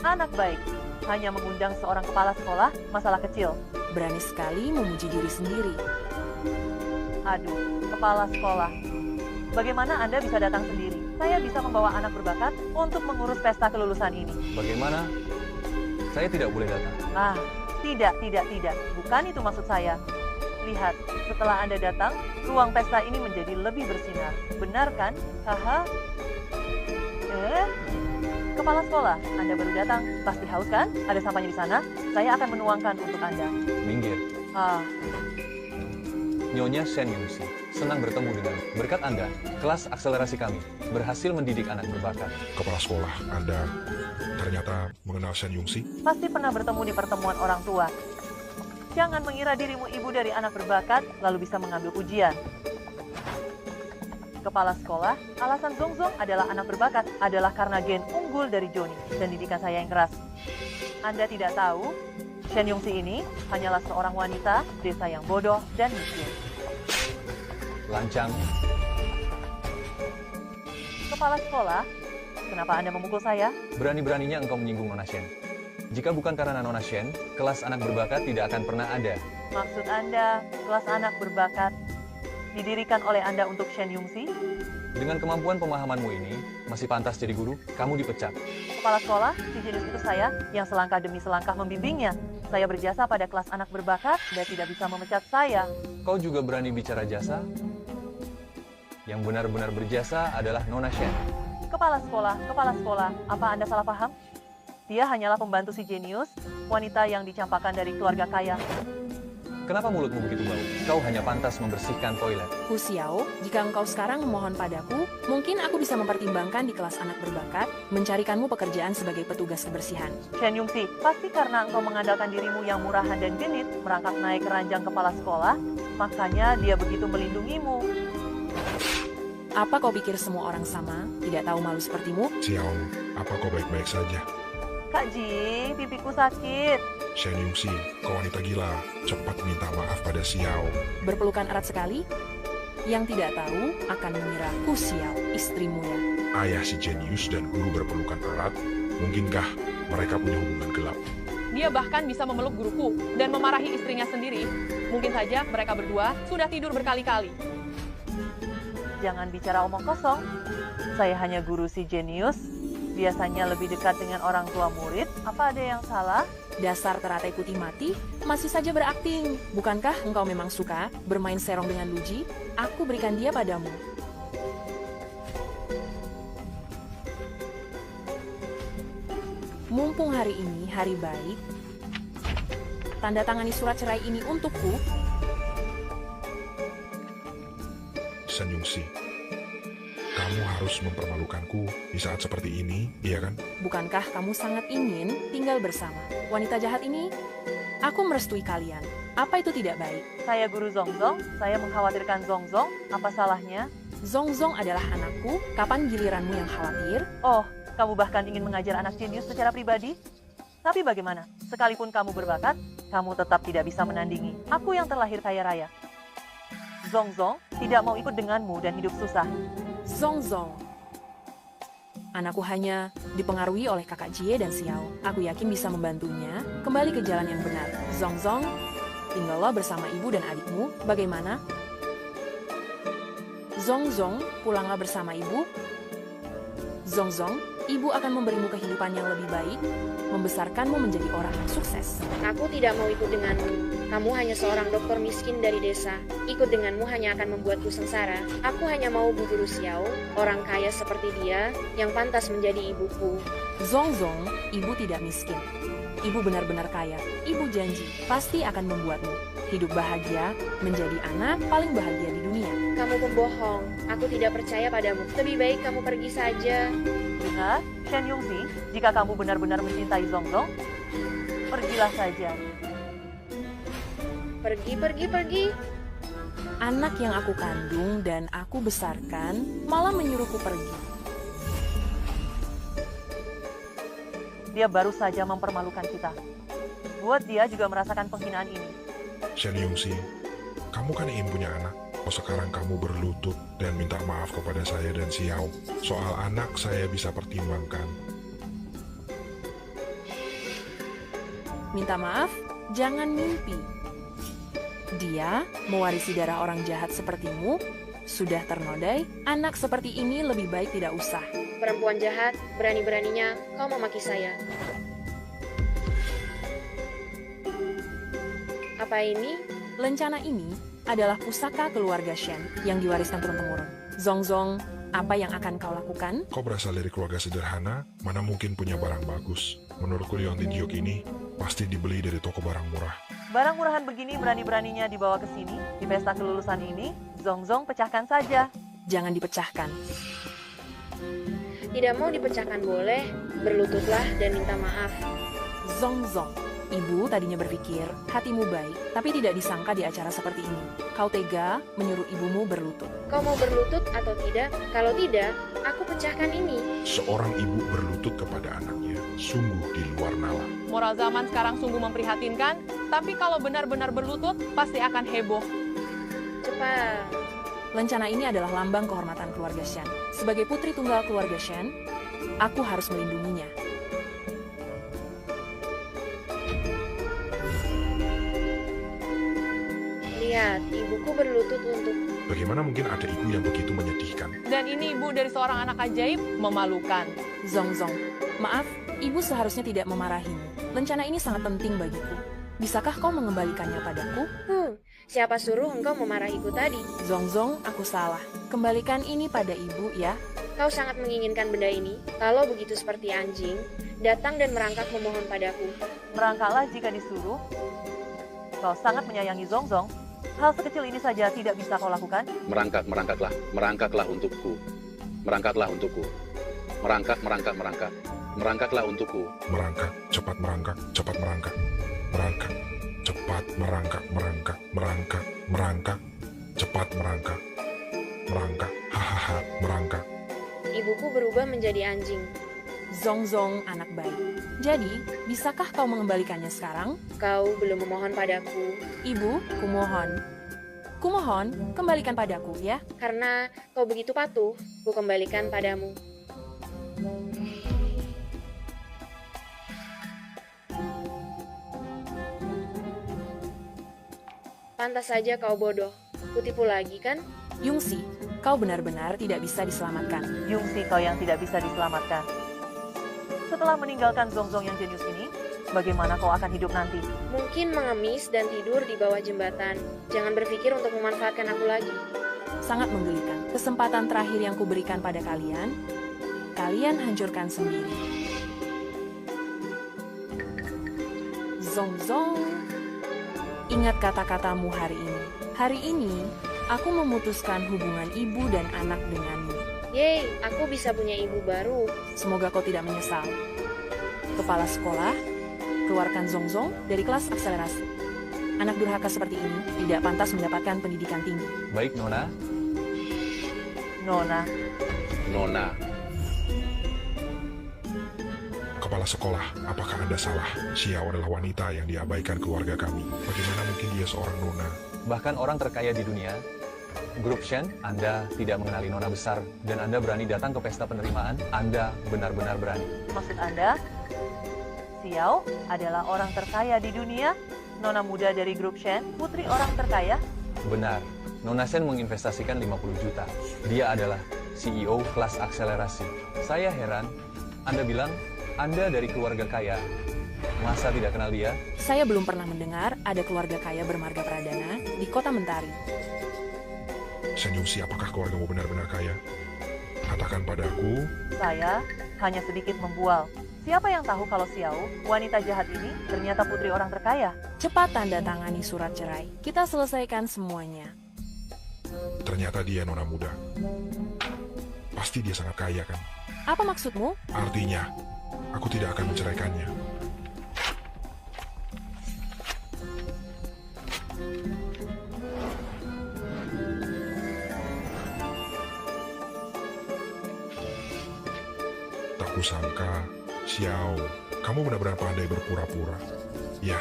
Anak baik, hanya mengundang seorang kepala sekolah, masalah kecil. Berani sekali memuji diri sendiri. Aduh, kepala sekolah. Bagaimana Anda bisa datang sendiri? Saya bisa membawa anak berbakat untuk mengurus pesta kelulusan ini. Bagaimana? Saya tidak boleh datang. Tidak. Bukan itu maksud saya. Lihat, setelah Anda datang, ruang pesta ini menjadi lebih bersinar. Benar kan? Haha. Kepala sekolah, Anda baru datang. Pasti haus kan? Ada sampahnya di sana. Saya akan menuangkan untuk Anda. Minggir. Nyonya Shen Yungsi, senang bertemu dengan berkat Anda, kelas akselerasi kami berhasil mendidik anak berbakat. Kepala sekolah, Anda ternyata mengenal Shen Yungsi? Pasti pernah bertemu di pertemuan orang tua. Jangan mengira dirimu ibu dari anak berbakat, lalu bisa mengambil pujian. Kepala sekolah, alasan Zongzong adalah anak berbakat adalah karena gen unggul dari Johnny dan didikan saya yang keras. Anda tidak tahu, Shen Yungsi ini hanyalah seorang wanita desa yang bodoh dan miskin. Lancang. Kepala sekolah, kenapa Anda memukul saya? Berani-beraninya engkau menyinggung Nona Shen. Jika bukan karena Nona Shen, kelas anak berbakat tidak akan pernah ada. Maksud Anda, kelas anak berbakat didirikan oleh Anda untuk Shen Yungsi? Dengan kemampuan pemahamanmu ini, masih pantas jadi guru, kamu dipecat. Kepala sekolah, si jenius itu saya yang selangkah demi selangkah membimbingnya. Saya berjasa pada kelas anak berbakat dan tidak bisa memecat saya. Kau juga berani bicara jasa? Yang benar-benar berjasa adalah Nona Shen. Kepala sekolah, apa Anda salah paham? Dia hanyalah pembantu si jenius, wanita yang dicampakkan dari keluarga kaya. Kenapa mulutmu begitu bau? Kau hanya pantas membersihkan toilet. Hu Xiao, jika engkau sekarang memohon padaku, mungkin aku bisa mempertimbangkan di kelas anak berbakat, mencarikanmu pekerjaan sebagai petugas kebersihan. Shen Yungsi, pasti karena engkau mengandalkan dirimu yang murahan dan genit merangkak naik ke ranjang kepala sekolah, makanya dia begitu melindungimu. Apa kau pikir semua orang sama, tidak tahu malu sepertimu? Xiao, apa kau baik-baik saja? Kak Ji, pipiku sakit. Shen Yungsi, kau wanita gila. Cepat minta maaf pada Xiao. Berpelukan erat sekali? Yang tidak tahu akan mengira Hu Xiao, istrimu ya. Ayah si jenius dan guru berpelukan erat. Mungkinkah mereka punya hubungan gelap? Dia bahkan bisa memeluk guruku dan memarahi istrinya sendiri. Mungkin saja mereka berdua sudah tidur berkali-kali. Jangan bicara omong kosong. Saya hanya guru si jenius. Biasanya lebih dekat dengan orang tua murid. Apa ada yang salah? Dasar teratai putih mati, masih saja berakting. Bukankah engkau memang suka bermain serong dengan Luji? Aku berikan dia padamu. Mumpung hari ini hari baik, tanda tangani surat cerai ini untukku. Shen Yungsi, kamu harus mempermalukanku di saat seperti ini, iya kan? Bukankah kamu sangat ingin tinggal bersama wanita jahat ini? Aku merestui kalian. Apa itu tidak baik? Saya guru Zongzong, saya mengkhawatirkan Zongzong. Apa salahnya? Zongzong adalah anakku. Kapan giliranmu yang khawatir? Oh, kamu bahkan ingin mengajar anak jenius secara pribadi? Tapi bagaimana? Sekalipun kamu berbakat, kamu tetap tidak bisa menandingi. Aku yang terlahir kaya raya. Zongzong tidak mau ikut denganmu dan hidup susah. Zongzong. Anakku hanya dipengaruhi oleh kakak Jie dan Xiao. Aku yakin bisa membantunya kembali ke jalan yang benar. Zongzong, tinggallah bersama ibu dan adikmu. Bagaimana? Zongzong, pulanglah bersama ibu. Zongzong, ibu akan memberimu kehidupan yang lebih baik, membesarkanmu menjadi orang yang sukses. Aku tidak mau ikut denganmu. Kamu hanya seorang dokter miskin dari desa. Ikut denganmu hanya akan membuatku sengsara. Aku hanya mau Bu Guru Xiao, orang kaya seperti dia, yang pantas menjadi ibuku. Zongzong, ibu tidak miskin. Ibu benar-benar kaya. Ibu janji, pasti akan membuatmu hidup bahagia, menjadi anak paling bahagia di dunia. Kamu pembohong. Aku tidak percaya padamu. Lebih baik kamu pergi saja. Dengar, Shen Yungsi, jika kamu benar-benar mencintai Zongzong, pergilah saja. Pergi. Anak yang aku kandung dan aku besarkan malah menyuruhku pergi. Dia baru saja mempermalukan kita. Buat dia juga merasakan penghinaan ini. Shen Yungsi, kamu kan ingin punya anak. Oh, sekarang kamu berlutut dan minta maaf kepada saya dan Xiao. Soal anak saya bisa pertimbangkan. Minta maaf, jangan mimpi. Dia mewarisi darah orang jahat sepertimu, sudah ternodai, anak seperti ini lebih baik tidak usah. Perempuan jahat, berani-beraninya kau memaki saya. Apa ini? Lencana ini adalah pusaka keluarga Shen yang diwariskan turun-temurun. Zongzong, apa yang akan kau lakukan? Kau berasal dari keluarga sederhana, mana mungkin punya barang bagus. Menurutku Leontin Jiok ini pasti dibeli dari toko barang murah. Barang murahan begini berani-beraninya dibawa ke sini. Di pesta kelulusan ini, Zongzong pecahkan saja. Jangan dipecahkan. Tidak mau dipecahkan boleh, berlututlah dan minta maaf. Zongzong, ibu tadinya berpikir hatimu baik, tapi tidak disangka di acara seperti ini. Kau tega menyuruh ibumu berlutut. Kau mau berlutut atau tidak? Kalau tidak, aku pecahkan ini. Seorang ibu berlutut kepada anaknya, sungguh di luar nalar. Moral zaman sekarang sungguh memprihatinkan, tapi kalau benar-benar berlutut, pasti akan heboh. Cepat. Lencana ini adalah lambang kehormatan keluarga Shen. Sebagai putri tunggal keluarga Shen, aku harus melindunginya. Lihat, ibuku berlutut untuk... Bagaimana mungkin ada ibu yang begitu menyedihkan? Dan ini ibu dari seorang anak ajaib memalukan. Zongzong, maaf, ibu seharusnya tidak memarahimu. Lencana ini sangat penting bagiku. Bisakah kau mengembalikannya padaku? Siapa suruh engkau memarahiku tadi? Zongzong, aku salah. Kembalikan ini pada ibu ya. Kau sangat menginginkan benda ini. Kalau begitu seperti anjing, datang dan merangkak memohon padaku. Merangkaklah jika disuruh. Kau sangat menyayangi Zongzong. Hal sekecil ini saja tidak bisa kau lakukan? Merangkaklah untukku. Merangkaklah untukku. Merangkaklah untukku. Merangkak, cepat merangkak, cepat merangkak. Merangkak, cepat merangkak, merangkak, cepat merangkak. Merangkak, hahaha, merangkak. Ibuku berubah menjadi anjing. Zongzong anak baik. Jadi, bisakah kau mengembalikannya sekarang? Kau belum memohon padaku. Ibu, kumohon. Kumohon, kembalikan padaku ya. Karena kau begitu patuh, ku kembalikan padamu. Pantas saja kau bodoh. Kutipu lagi kan? Yungsi, kau benar-benar tidak bisa diselamatkan. Yungsi, kau yang tidak bisa diselamatkan. Setelah meninggalkan Zongzong yang jenius ini, bagaimana kau akan hidup nanti? Mungkin mengemis dan tidur di bawah jembatan. Jangan berpikir untuk memanfaatkan aku lagi. Sangat menggelikan. Kesempatan terakhir yang kuberikan pada kalian, kalian hancurkan sendiri. Zongzong, ingat kata-katamu hari ini. Hari ini, aku memutuskan hubungan ibu dan anak denganmu. Yeay, aku bisa punya ibu baru. Semoga kau tidak menyesal. Kepala sekolah, keluarkan Zongzong dari kelas akselerasi. Anak durhaka seperti ini tidak pantas mendapatkan pendidikan tinggi. Baik, Nona. Nona. Kepala sekolah, apakah Anda salah? Xiao adalah wanita yang diabaikan keluarga kami. Bagaimana mungkin dia seorang nona? Bahkan orang terkaya di dunia, Grup Shen, Anda tidak mengenali nona besar dan Anda berani datang ke pesta penerimaan, Anda benar-benar berani. Maksud Anda, Xiao adalah orang terkaya di dunia? Nona muda dari Grup Shen, putri orang terkaya? Benar, Nona Shen menginvestasikan 50 juta. Dia adalah CEO kelas akselerasi. Saya heran, Anda bilang Anda dari keluarga kaya. Masa tidak kenal dia? Saya belum pernah mendengar ada keluarga kaya bermarga pradana di kota Mentari. Shen Yungsi, apakah keluargamu benar-benar kaya? Katakan padaku. Saya hanya sedikit membual. Siapa yang tahu kalau Xiao, wanita jahat ini, ternyata putri orang terkaya? Cepat tanda tangani surat cerai. Kita selesaikan semuanya. Ternyata dia nona muda. Pasti dia sangat kaya, kan? Apa maksudmu? Artinya, aku tidak akan menceraikannya. Tak kusangka, Xiao, kamu benar-benar pandai berpura-pura. Ya,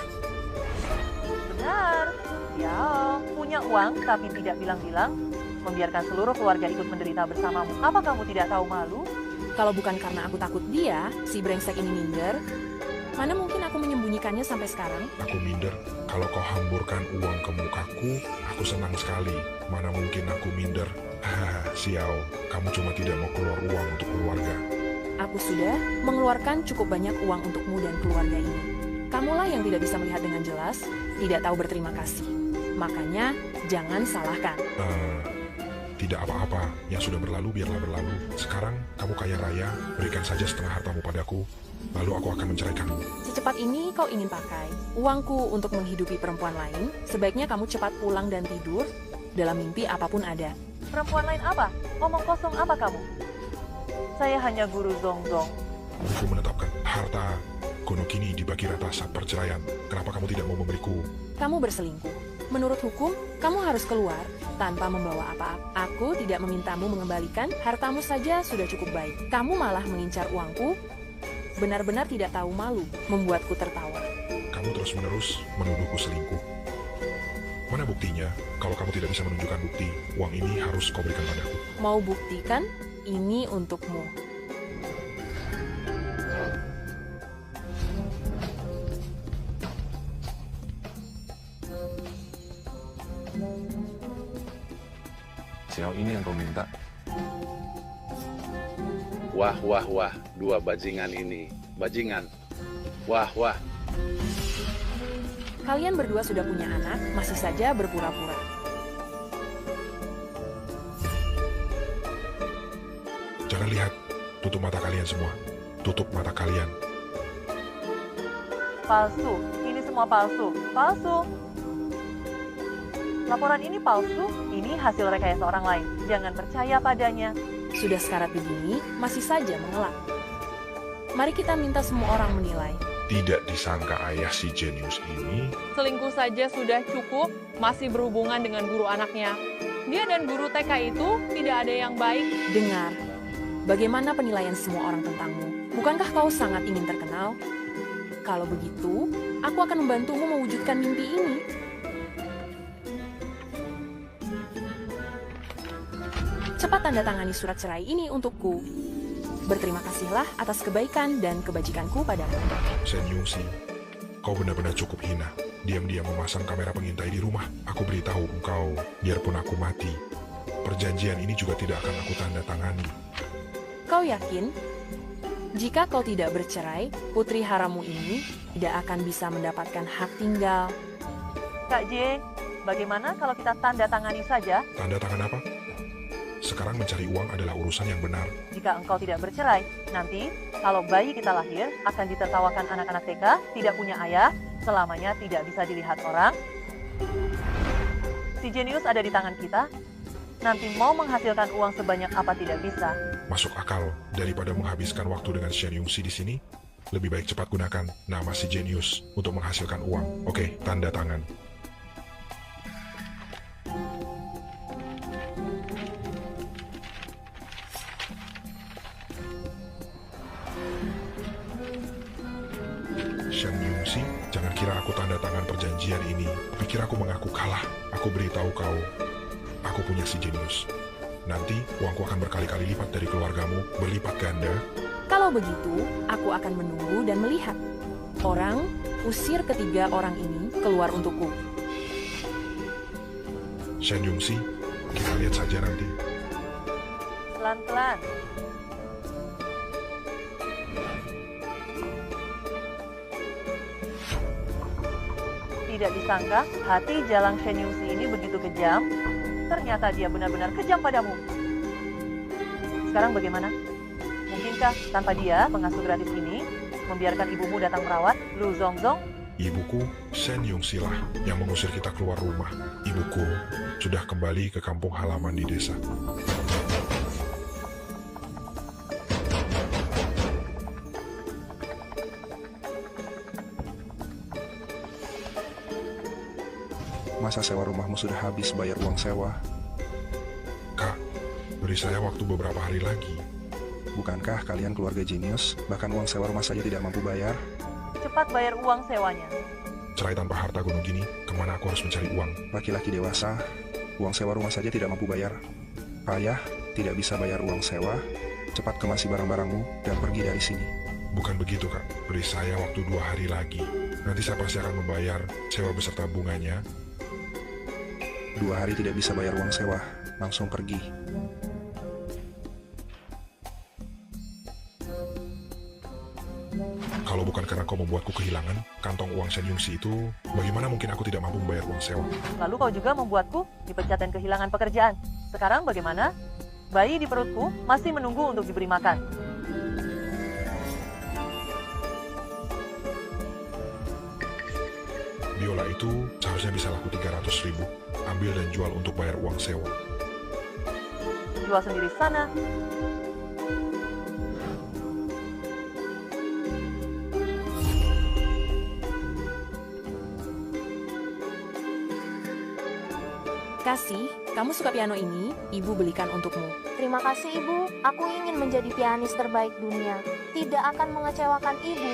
Benar, Xiao punya uang tapi tidak bilang-bilang, membiarkan seluruh keluarga ikut menderita bersamamu. Apa kamu tidak tahu malu? Kalau bukan karena aku takut dia, si brengsek ini minder, mana mungkin aku menyembunyikannya sampai sekarang? aku minder. Kalau kau hamburkan uang ke mukaku, aku senang sekali. Mana mungkin aku minder. Hahaha, Xiao, kamu cuma tidak mau keluar uang untuk keluarga. Aku sudah mengeluarkan cukup banyak uang untukmu dan keluarga ini. Kamulah yang tidak bisa melihat dengan jelas, tidak tahu berterima kasih. Makanya, jangan salahkan. Tidak apa-apa, yang sudah berlalu biarlah berlalu. Sekarang kamu kaya raya, berikan saja setengah hartamu padaku, lalu aku akan menceraikanmu. Secepat ini kau ingin pakai uangku untuk menghidupi perempuan lain, sebaiknya kamu cepat pulang dan tidur, dalam mimpi apapun ada. Perempuan lain apa? Omong kosong apa kamu? Saya hanya guru Zongzong. Aku menetapkan harta Kono kini dibagi rata saat perceraian. Kenapa kamu tidak mau memberiku? Kamu berselingkuh. Menurut hukum, kamu harus keluar tanpa membawa apa-apa. Aku tidak memintamu mengembalikan, hartamu saja sudah cukup baik. Kamu malah mengincar uangku, benar-benar tidak tahu malu, membuatku tertawa. Kamu terus-menerus menuduhku selingkuh. Mana buktinya? Kalau kamu tidak bisa menunjukkan bukti, uang ini harus kau berikan padaku. Mau buktikan? Ini untukmu. Xiao, ini yang kau minta. Wah, wah, wah, dua bajingan ini. Bajingan. Wah, wah. Kalian berdua sudah punya anak, masih saja berpura-pura. Jangan lihat. Tutup mata kalian semua. Tutup mata kalian. Palsu. Ini semua palsu. Palsu. Laporan ini palsu. Ini hasil rekayasa orang lain. Jangan percaya padanya. Sudah sekarat begini, masih saja mengelak. Mari kita minta semua orang menilai. Tidak disangka ayah si jenius ini. Selingkuh saja sudah cukup, masih berhubungan dengan guru anaknya. Dia dan guru TK itu tidak ada yang baik. Dengar, bagaimana penilaian semua orang tentangmu? Bukankah kau sangat ingin terkenal? Kalau begitu, aku akan membantumu mewujudkan mimpi ini. Cepat tanda tangani surat cerai ini untukku. Berterima kasihlah atas kebaikan dan kebajikanku padamu. Shen Yongxi, kau benar-benar cukup hina. Diam-diam memasang kamera pengintai di rumah. Aku beritahu engkau, biarpun aku mati, perjanjian ini juga tidak akan aku tanda tangani. Kau yakin? Jika kau tidak bercerai, putri harammu ini tidak akan bisa mendapatkan hak tinggal. Kak Jane, bagaimana kalau kita tanda tangani saja? Tanda tangan apa? Sekarang mencari uang adalah urusan yang benar. Jika engkau tidak bercerai, nanti kalau bayi kita lahir akan ditertawakan anak-anak TK, tidak punya ayah, selamanya tidak bisa dilihat orang. Si jenius ada di tangan kita, nanti mau menghasilkan uang sebanyak apa tidak bisa. Masuk akal, daripada menghabiskan waktu dengan Shen Yongxi di sini, lebih baik cepat gunakan nama si jenius untuk menghasilkan uang. Oke, tanda tangan. Shen Yongxi, jangan kira aku tanda tangan perjanjian ini. Pikir aku mengaku kalah. Aku beritahu kau, aku punya si jenius. Nanti uangku akan berkali-kali lipat dari keluargamu, berlipat ganda. Kalau begitu, aku akan menunggu dan melihat. Orang, usir ketiga orang ini keluar untukku. Shen Yongxi, kita lihat saja nanti. Pelan-pelan. Tidak disangka, hati Jalang Shen Yongxi ini begitu kejam. Ternyata dia benar-benar kejam padamu. Sekarang bagaimana? Mungkinkah tanpa dia, pengasuh gratis ini, membiarkan ibumu datang merawat, Lu Zongzong? Ibuku, Shen Yongxi lah yang mengusir kita keluar rumah. Ibuku sudah kembali ke kampung halaman di desa. Masa sewa rumahmu sudah habis bayar uang sewa? Kak, beri saya waktu beberapa hari lagi. Bukankah kalian keluarga jenius, bahkan uang sewa rumah saja tidak mampu bayar? Cepat bayar uang sewanya. Cerai tanpa harta gunung gini, kemana aku harus mencari uang? Laki-laki dewasa, uang sewa rumah saja tidak mampu bayar. Ayah tidak bisa bayar uang sewa, cepat kemasi barang-barangmu dan pergi dari sini. Bukan begitu, Kak. Beri saya waktu 2 hari lagi. Nanti saya pasti akan membayar sewa beserta bunganya. 2 hari tidak bisa bayar uang sewa, langsung pergi. Kalau bukan karena kau membuatku kehilangan kantong uang Shen Yongxi itu, bagaimana mungkin aku tidak mampu membayar uang sewa? Lalu kau juga membuatku dipecat dan kehilangan pekerjaan. Sekarang bagaimana? Bayi di perutku masih menunggu untuk diberi makan. Biola itu seharusnya bisa laku 300.000. Ambil dan jual untuk bayar uang sewa. Jual sendiri sana. Kasih, kamu suka piano ini? Ibu belikan untukmu. Terima kasih ibu, aku ingin menjadi pianis terbaik dunia. Tidak akan mengecewakan ibu.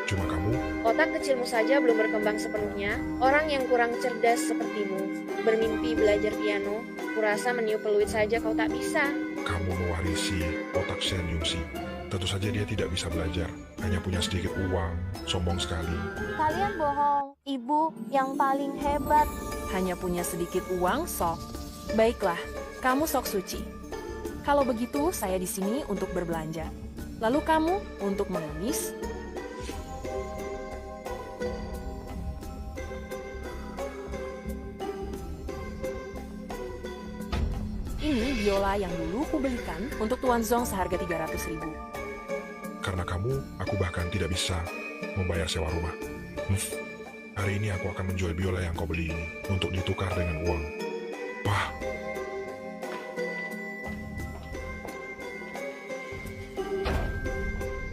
Cuma kamu? Otak kecilmu saja belum berkembang sepenuhnya. Orang yang kurang cerdas sepertimu bermimpi belajar piano. Kurasa meniup peluit saja kau tak bisa. Kamu mewarisi otak Shen Yongxi. Tentu saja dia tidak bisa belajar. Hanya punya sedikit uang. Sombong sekali. Kalian bohong. Ibu yang paling hebat. Hanya punya sedikit uang, sok. Baiklah, kamu sok suci. Kalau begitu, saya di sini untuk berbelanja. Lalu kamu untuk mengemis. Ini biola yang dulu kubelikan untuk Tuan Zong seharga 300.000. Karena kamu, aku bahkan tidak bisa membayar sewa rumah. Hari ini aku akan menjual biola yang kau beli ini untuk ditukar dengan uang. Wah.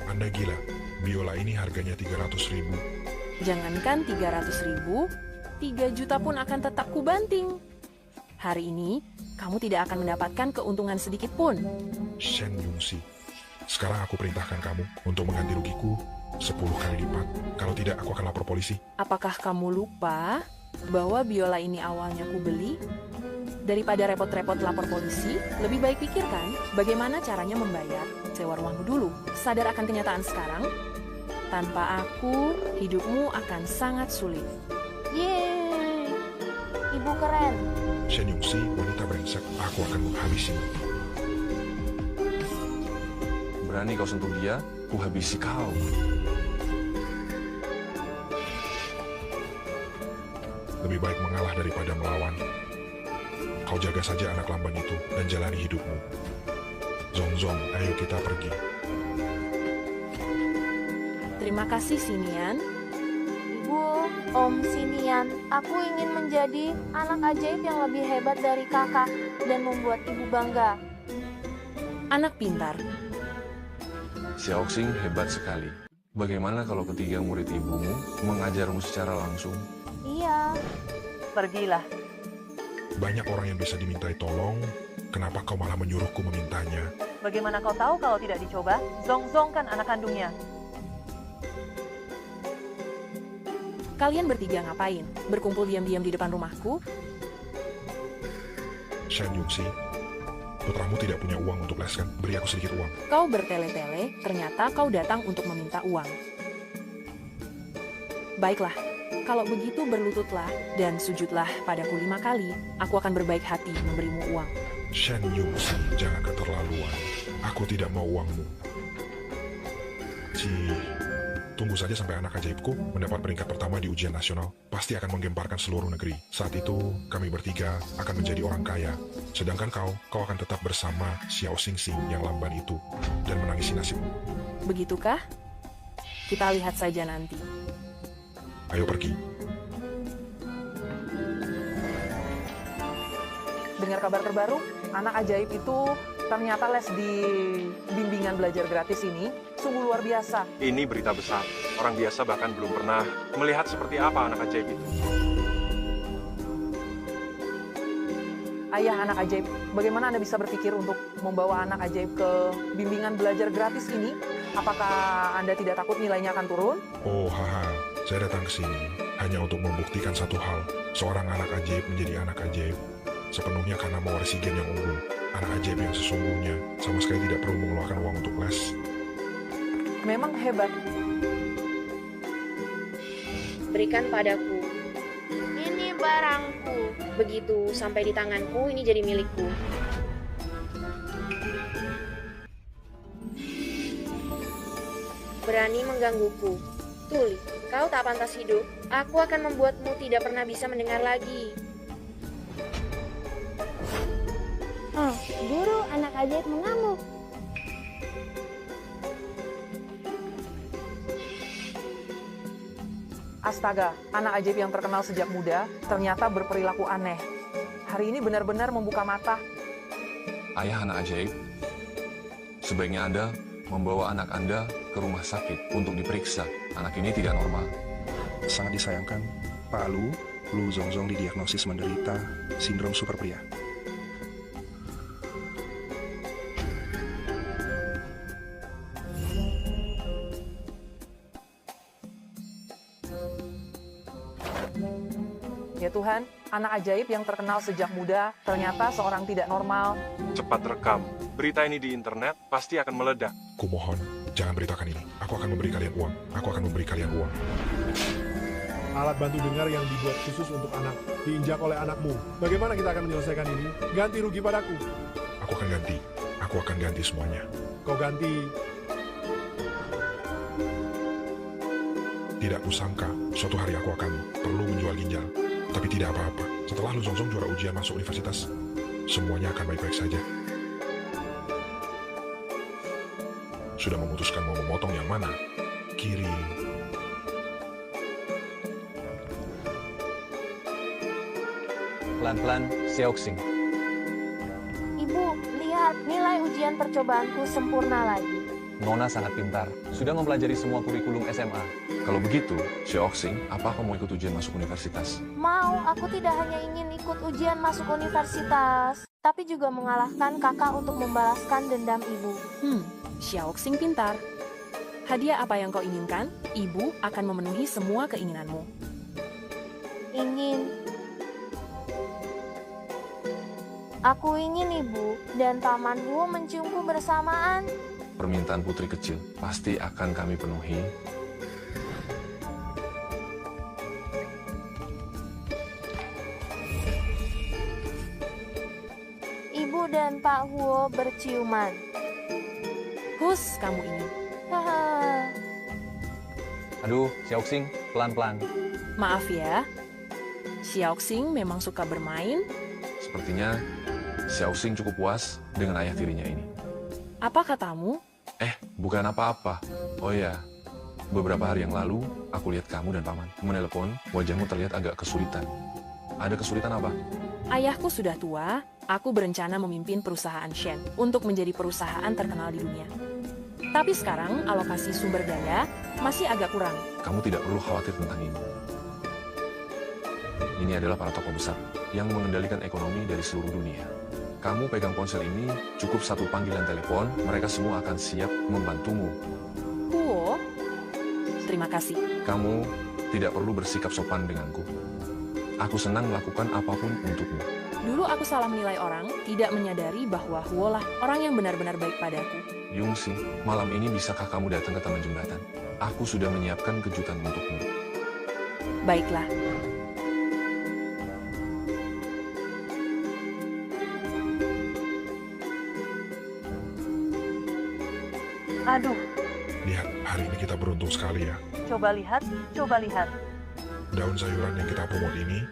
Anda gila, biola ini harganya 300.000. Jangankan 300.000, 3 juta pun akan tetap kubanting. Hari ini, kamu tidak akan mendapatkan keuntungan sedikit pun. Shen Yungsi, sekarang aku perintahkan kamu untuk mengganti rugiku 10 kali lipat. Kalau tidak, aku akan lapor polisi. Apakah kamu lupa bahwa biola ini awalnya ku beli? Daripada repot-repot lapor polisi, lebih baik pikirkan bagaimana caranya membayar sewa rumahmu dulu. Sadar akan kenyataan sekarang? Tanpa aku, hidupmu akan sangat sulit. Yeay, ibu keren. Shen Yungsi, wanita brengsek, aku akan menghabisimu. Berani kau sentuh dia, ku habisi kau. Lebih baik mengalah daripada melawan. Kau jaga saja anak lamban itu dan jalani hidupmu. Zongzong, ayo kita pergi. Terima kasih, Sinian. Ibu, Om Sinian, aku ingin menjadi anak ajaib yang lebih hebat dari kakak dan membuat ibu bangga. Anak pintar. Xiaoxing hebat sekali. Bagaimana kalau ketiga murid ibumu mengajarmu secara langsung? Iya. Pergilah. Banyak orang yang bisa dimintai tolong, kenapa kau malah menyuruhku memintanya? Bagaimana kau tahu kalau tidak dicoba? Zongzong kan anak kandungnya. Kalian bertiga ngapain? Berkumpul diam-diam di depan rumahku? Shen Yungsi, putramu tidak punya uang untuk les kan? Beri aku sedikit uang. Kau bertele-tele, ternyata kau datang untuk meminta uang. Baiklah, kalau begitu berlututlah dan sujudlah padaku 5 kali. Aku akan berbaik hati memberimu uang. Shen Yungsi, jangan keterlaluan. Aku tidak mau uangmu. Tunggu saja sampai anak ajaibku mendapat peringkat pertama di ujian nasional. Pasti akan menggemparkan seluruh negeri. Saat itu, kami bertiga akan menjadi orang kaya. Sedangkan kau akan tetap bersama Xiao Xing yang lamban itu dan menangisi nasibmu. Begitukah? Kita lihat saja nanti. Ayo pergi. Dengar kabar terbaru, anak ajaib itu ternyata les di bimbingan belajar gratis ini sungguh luar biasa. Ini berita besar. Orang biasa bahkan belum pernah melihat seperti apa anak ajaib itu. Ayah anak ajaib, bagaimana Anda bisa berpikir untuk membawa anak ajaib ke bimbingan belajar gratis ini? Apakah Anda tidak takut nilainya akan turun? Oh, haha. Saya datang ke sini hanya untuk membuktikan satu hal. Seorang anak ajaib menjadi anak ajaib sepenuhnya karena mewarisi gen yang unggul. Anak ajaib yang sesungguhnya sama sekali tidak perlu mengeluarkan uang untuk les. Memang hebat. Berikan padaku. Ini barangku. Begitu sampai di tanganku, ini jadi milikku. Berani menggangguku. Tuli, kau tak pantas hidup. Aku akan membuatmu tidak pernah bisa mendengar lagi. Guru, anak ajaib mengamuk. Astaga, anak ajaib yang terkenal sejak muda ternyata berperilaku aneh. Hari ini benar-benar membuka mata. Ayah anak ajaib, sebaiknya Anda membawa anak Anda ke rumah sakit untuk diperiksa. Anak ini tidak normal. Sangat disayangkan, Pak Lu Zongzong didiagnosis menderita sindrom super pria. Ya Tuhan, anak ajaib yang terkenal sejak muda ternyata seorang tidak normal. Cepat rekam. Berita ini di internet pasti akan meledak. Kumohon, jangan beritakan ini. Aku akan memberi kalian uang. Aku akan memberi kalian uang. Alat bantu dengar yang dibuat khusus untuk anak, diinjak oleh anakmu. Bagaimana kita akan menyelesaikan ini? Ganti rugi padaku. Aku akan ganti. Aku akan ganti semuanya. Kau ganti. Tidak kusangka, suatu hari aku akan perlu menjual ginjal. Tapi tidak apa-apa. Setelah Lu Zongzong juara ujian masuk universitas, semuanya akan baik-baik saja. Sudah memutuskan mau memotong yang mana? Kiri Pelan-pelan, Xiaoxing. Ibu, lihat nilai ujian percobaanku sempurna lagi. Nona sangat pintar, sudah mempelajari semua kurikulum SMA. Kalau begitu, Xiaoxing, apa kamu ikut ujian masuk universitas? Mau, aku tidak hanya ingin ikut ujian masuk universitas, tapi juga mengalahkan kakak untuk membalaskan dendam ibu. Xiaoxing pintar. Hadiah apa yang kau inginkan? Ibu akan memenuhi semua keinginanmu. Aku ingin ibu dan Paman Huo menciumku bersamaan. Permintaan putri kecil pasti akan kami penuhi. Ibu dan Pak Huo berciuman. Hus, kamu ini. Haha. Aduh, Xiaoxing, pelan-pelan. Maaf ya. Xiaoxing memang suka bermain. Sepertinya Xiaoxing cukup puas dengan ayah tirinya ini. Apa katamu? Bukan apa-apa. Oh ya, beberapa hari yang lalu aku lihat kamu dan paman menelepon, wajahmu terlihat agak kesulitan. Ada kesulitan apa? Ayahku sudah tua, aku berencana memimpin perusahaan Shen untuk menjadi perusahaan terkenal di dunia. Tapi sekarang alokasi sumber daya masih agak kurang. Kamu tidak perlu khawatir tentang ini. Ini adalah para tokoh besar yang mengendalikan ekonomi dari seluruh dunia. Kamu pegang ponsel ini, cukup satu panggilan telepon, mereka semua akan siap membantumu. Huo, terima kasih. Kamu tidak perlu bersikap sopan denganku. Aku senang melakukan apapun untukmu. Dulu aku salah menilai orang, tidak menyadari bahwa Huo lah orang yang benar-benar baik padaku. Yungxi, malam ini bisakah kamu datang ke taman jembatan? Aku sudah menyiapkan kejutan untukmu. Baiklah. Aduh, Lihat, hari ini kita beruntung sekali ya. coba lihat, coba lihat. Daun sayuran yang kita pungut ini